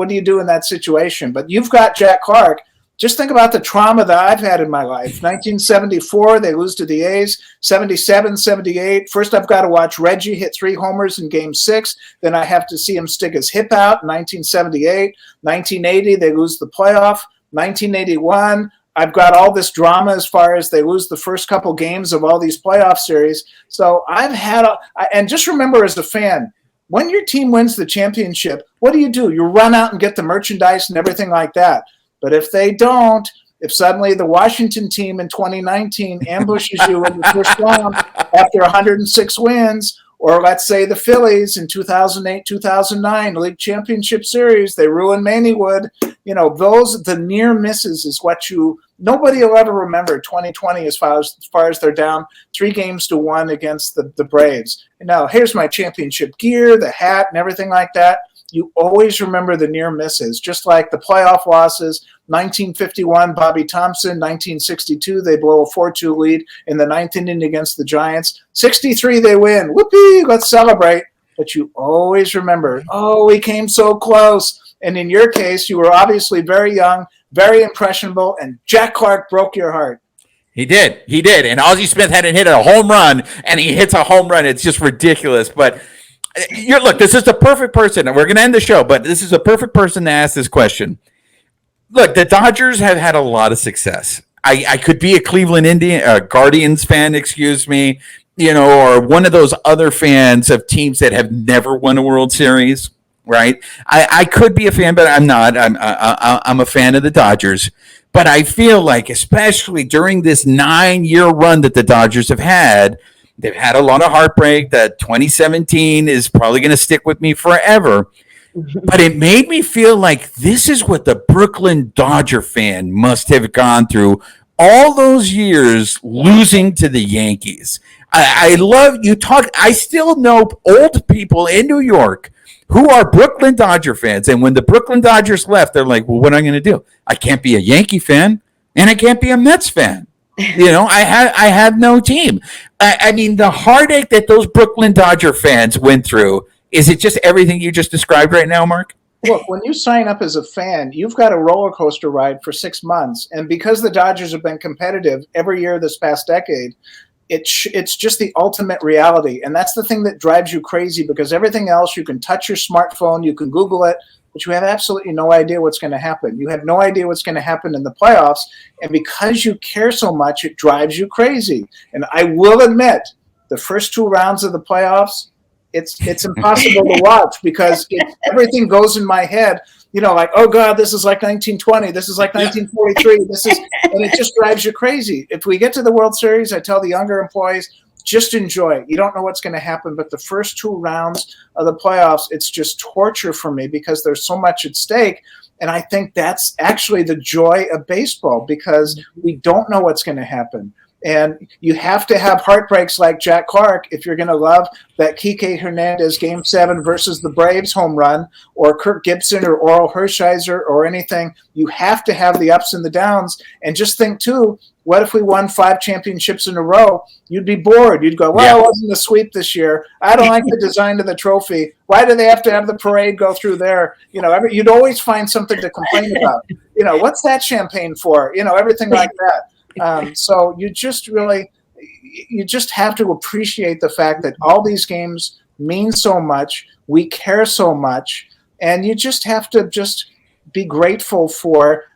do you do in that situation? But you've got Jack Clark. Just think about the trauma that I've had in my life. 1974, they lose to the A's. 77, 78. First, I've got to watch Reggie hit 3 homers in Game 6. Then I have to see him stick his hip out in 1978. 1980, they lose the playoff. 1981, I've got all this drama as far as they lose the first couple games of all these playoff series. So I've had and just remember as a fan, when your team wins the championship, what do? You run out and get the merchandise and everything like that. But if they don't, if suddenly the Washington team in 2019 ambushes you in the first round after 106 wins, or let's say the Phillies in 2008, 2009 League Championship Series, they ruined Mannywood. You know, the near misses is what nobody will ever remember 2020 as far as they're down 3-1 against the Braves. And now here's my championship gear, the hat, and everything like that. You always remember the near misses, just like the playoff losses. 1951, Bobby Thompson. 1962, they blow a 4-2 lead in the 9th inning against the Giants. 63, they win. Whoopee, let's celebrate. But you always remember, oh, we came so close. And in your case, you were obviously very young, very impressionable, and Jack Clark broke your heart. He did. And Ozzie Smith hadn't hit a home run, and he hits a home run. It's just ridiculous. But look, this is the perfect person. We're going to end the show, but this is a perfect person to ask this question. Look, the Dodgers have had a lot of success. I could be a Cleveland Guardians fan, excuse me, or one of those other fans of teams that have never won a World Series, right? I could be a fan, but I'm not. I'm a fan of the Dodgers. But I feel like, especially during this 9-year run that the Dodgers have had, they've had a lot of heartbreak. That 2017 is probably going to stick with me forever. But it made me feel like this is what the Brooklyn Dodger fan must have gone through all those years losing to the Yankees. I love you talk. I still know old people in New York who are Brooklyn Dodger fans. And when the Brooklyn Dodgers left, they're like, well, what am I going to do? I can't be a Yankee fan and I can't be a Mets fan. I have no team. I mean, the heartache that those Brooklyn Dodger fans went through, is it just everything you just described right now, Mark? Look, when you sign up as a fan, you've got a roller coaster ride for 6 months. And because the Dodgers have been competitive every year this past decade, it's just the ultimate reality. And that's the thing that drives you crazy, because everything else, you can touch your smartphone, you can Google it, but you have absolutely no idea what's going to happen. You have no idea what's going to happen in the playoffs. And because you care so much, it drives you crazy. And I will admit, the first 2 rounds of the playoffs, it's impossible to watch, because everything goes in my head, like, oh God, this is like 1920, this is like 1943, and it just drives you crazy. If we get to the World Series, I tell the younger employees, just enjoy it. You don't know what's going to happen, but the first 2 rounds of the playoffs, it's just torture for me, because there's so much at stake. And I think that's actually the joy of baseball, because we don't know what's going to happen. And you have to have heartbreaks like Jack Clark if you're going to love that Kike Hernandez Game 7 versus the Braves home run, or Kirk Gibson or Oral Hershiser or anything. You have to have the ups and the downs. And just think, too, what if we won 5 championships in a row? You'd be bored. You'd go, well, it wasn't a sweep this year. I don't like the design of the trophy. Why do they have to have the parade go through there? You'd always find something to complain about. What's that champagne for? Everything like that. So you just have to appreciate the fact that all these games mean so much. We care so much, and you just have to just be grateful for.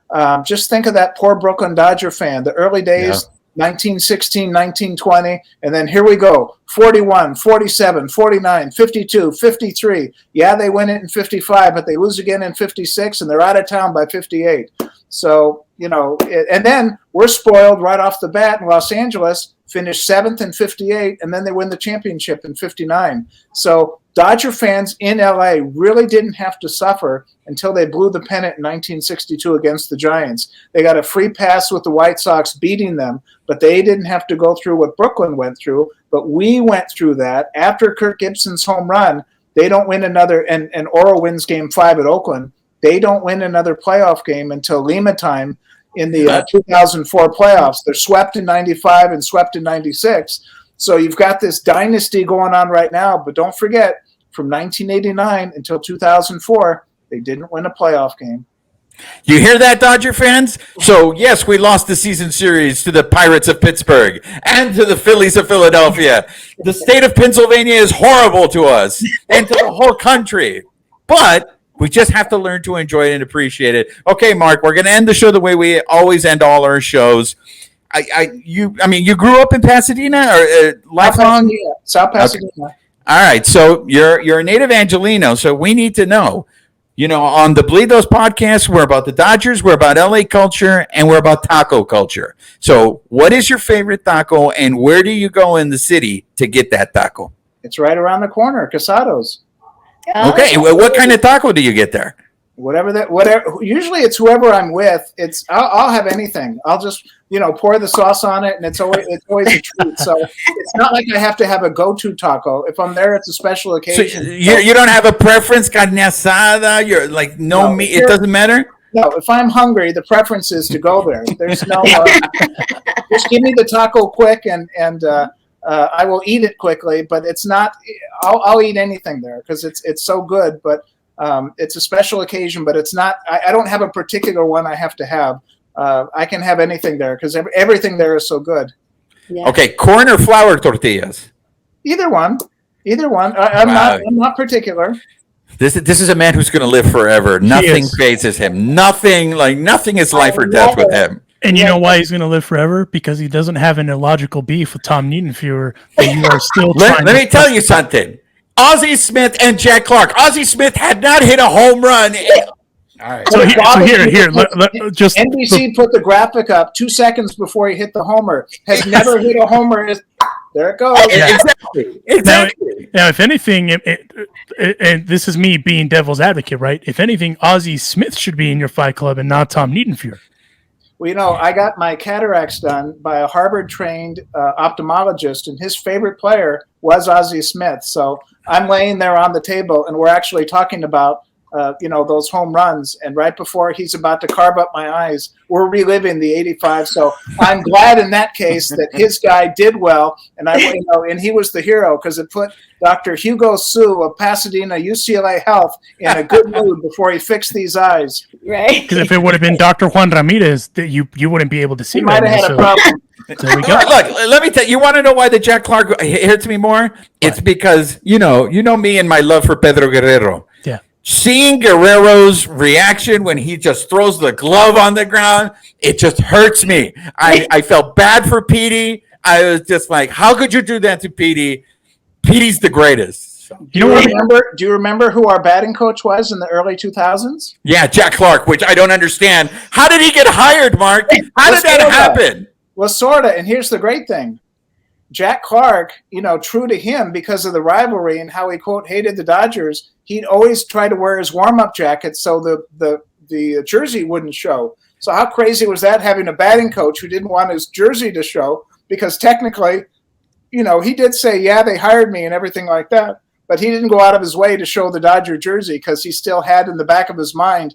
Just think of that poor Brooklyn Dodger fan. The early days, 1916, 1920, and then here we go, 41, 47, 49, 52, 53. Yeah, they win it in 55, but they lose again in 56, and they're out of town by 58. So, and then we're spoiled right off the bat in Los Angeles, finished 7th in 58, and then they win the championship in 59. So Dodger fans in LA really didn't have to suffer until they blew the pennant in 1962 against the Giants. They got a free pass with the White Sox beating them, but they didn't have to go through what Brooklyn went through. But we went through that. After Kirk Gibson's home run, they don't win another, and Oro wins Game 5 at Oakland. They don't win another playoff game until Lima time in the 2004 playoffs. They're swept in 95 and swept in 96. So you've got this dynasty going on right now, but don't forget, from 1989 until 2004, they didn't win a playoff game. You hear that, Dodger fans? So, yes, we lost the season series to the Pirates of Pittsburgh and to the Phillies of Philadelphia. The state of Pennsylvania is horrible to us and to the whole country. But we just have to learn to enjoy it and appreciate it. Okay, Mark, we're going to end the show the way we always end all our shows. You grew up in Pasadena or lifelong? South Pasadena. Okay. All right, so you're a native Angelino, so we need to know. On the Bleed Those podcasts, we're about the Dodgers, we're about LA culture, and we're about taco culture. So what is your favorite taco, and where do you go in the city to get that taco? It's right around the corner, Casados. Okay, well, what kind of taco do you get there? Whatever. Usually it's whoever I'm with. I'll have anything. I'll just pour the sauce on it, and it's always a treat. So it's not like I have to have a go-to taco. If I'm there, it's a special occasion. So you don't have a preference, carne asada. You're like no meat. It doesn't matter. No, if I'm hungry, the preference is to go there. There's no. Just give me the taco quick, and I will eat it quickly. But it's not. I'll eat anything there because it's so good. But it's a special occasion. But it's not. I don't have a particular one I have to have. I can have anything there because everything there is so good. Yeah. Okay, corn or flour tortillas? Either one. I'm not particular. This is a man who's going to live forever. Nothing phases him. Nothing is life or death with him. And you know why he's going to live forever? Because he doesn't have an illogical beef with Tom Niedenfuer that you are still trying Let me tell you something. Ozzie Smith and Jack Clark. Ozzie Smith had not hit a home run. All right. So here, just NBC put the graphic up 2 seconds before he hit the homer. Has never hit a homer. There it goes. Yeah. Exactly. Now, if anything, and this is me being devil's advocate, right? If anything, Ozzie Smith should be in your Fight Club and not Tom Niedenfuer. Well, I got my cataracts done by a Harvard-trained ophthalmologist, and his favorite player was Ozzie Smith. So I'm laying there on the table, and we're actually talking about, those home runs. And right before he's about to carve up my eyes, we're reliving the '85. So I'm glad in that case that his guy did well, and and he was the hero because it put Dr. Hugo Sue of Pasadena UCLA Health in a good mood before he fixed these eyes. Right. Because if it would have been Dr. Juan Ramirez, that you wouldn't be able to see. He might have had a problem. There we go. Look, let me tell you. You want to know why the Jack Clark hits me more? It's because you know me and my love for Pedro Guerrero. Yeah. Seeing Guerrero's reaction when he just throws the glove on the ground, it just hurts me. I felt bad for Petey. I was just like, how could you do that to Petey? Petey's the greatest. Do you remember who our batting coach was in the early 2000s? Yeah, Jack Clark, which I don't understand. How did he get hired, Mark? How did that happen? Well, sort of. And here's the great thing. Jack Clark, true to him because of the rivalry and how he, quote, hated the Dodgers, he'd always try to wear his warm-up jacket so the jersey wouldn't show. So how crazy was that, having a batting coach who didn't want his jersey to show? Because technically, he did say, yeah, they hired me and everything like that. But he didn't go out of his way to show the Dodger jersey because he still had in the back of his mind,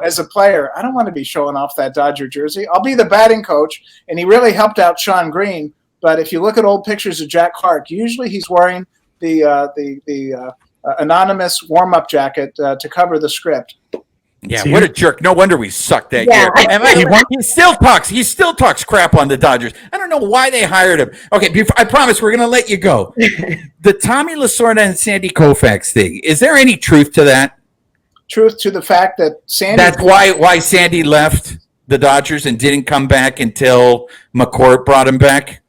as a player, I don't want to be showing off that Dodger jersey. I'll be the batting coach. And he really helped out Sean Green. But if you look at old pictures of Jack Clark, usually he's wearing the anonymous warm-up jacket to cover the script. Yeah, what a jerk. No wonder we sucked that year. And he still talks crap on the Dodgers. I don't know why they hired him. Okay, I promise we're going to let you go. The Tommy Lasorda and Sandy Koufax thing, is there any truth to that? Truth to the fact that Sandy... That's why Sandy left the Dodgers and didn't come back until McCourt brought him back?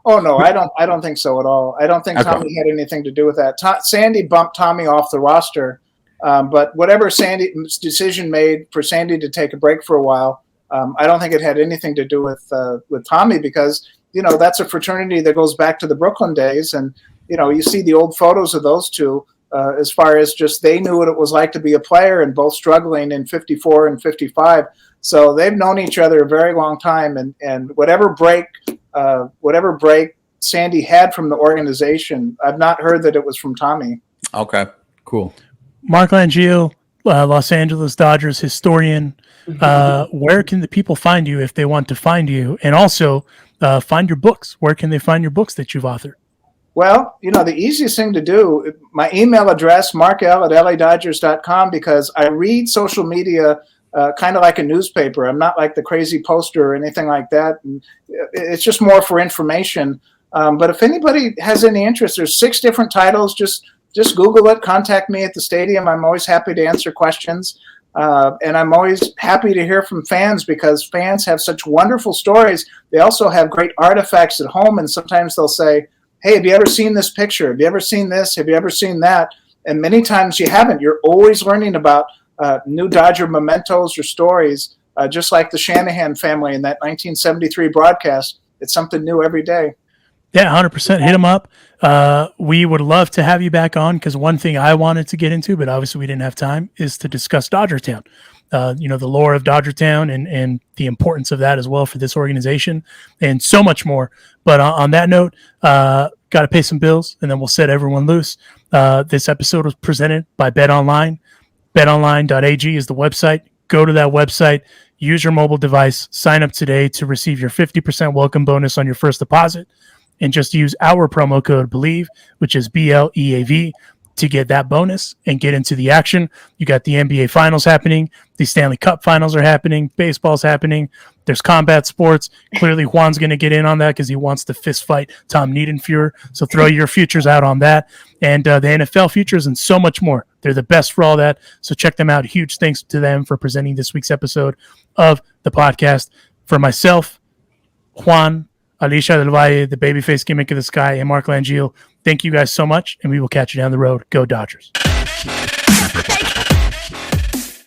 Oh, no, I don't think so at all. I don't think Tommy had anything to do with that. Sandy bumped Tommy off the roster. But whatever Sandy's decision made for Sandy to take a break for a while, I don't think it had anything to do with Tommy because, that's a fraternity that goes back to the Brooklyn days. And, you see the old photos of those two as far as just they knew what it was like to be a player and both struggling in 54 and 55. So they've known each other a very long time. And whatever break Sandy had from the organization, I've not heard that it was from Tommy. Okay, cool. Mark Langill, Los Angeles Dodgers historian. Where can the people find you if they want to find you? And also find your books. Where can they find your books that you've authored? Well, the easiest thing to do, my email address, markl@ladodgers.com, because I read social media kind of like a newspaper. I'm not like the crazy poster or anything like that. And it's just more for information. But if anybody has any interest, there's 6 different titles. Just Google it, contact me at the stadium. I'm always happy to answer questions. And I'm always happy to hear from fans because fans have such wonderful stories. They also have great artifacts at home. And sometimes they'll say, hey, have you ever seen this picture? Have you ever seen this? Have you ever seen that? And many times you haven't. You're always learning about new Dodger mementos or stories, just like the Shanahan family in that 1973 broadcast. It's something new every day. Yeah, 100%. Hit them up. We would love to have you back on because one thing I wanted to get into, but obviously we didn't have time, is to discuss Dodgertown. The lore of Dodgertown and the importance of that as well for this organization and so much more. But on that note, got to pay some bills and then we'll set everyone loose. This episode was presented by BetOnline. BetOnline.ag is the website. Go to that website. Use your mobile device. Sign up today to receive your 50% welcome bonus on your first deposit. And just use our promo code BELIEVE, which is BLEAV. to get that bonus and get into the action. You got the NBA finals happening. The Stanley Cup finals are happening. Baseball's happening. There's combat sports. Clearly Juan's going to get in on that because he wants to fist fight Tom Niedenfuer. So throw your futures out on that. And the NFL futures and so much more. They're the best for all that. So check them out. Huge thanks to them for presenting this week's episode of the podcast. For myself, Juan, Alysha del Valle, the babyface gimmick of the sky, and Mark Langill, thank you guys so much, and we will catch you down the road. Go Dodgers.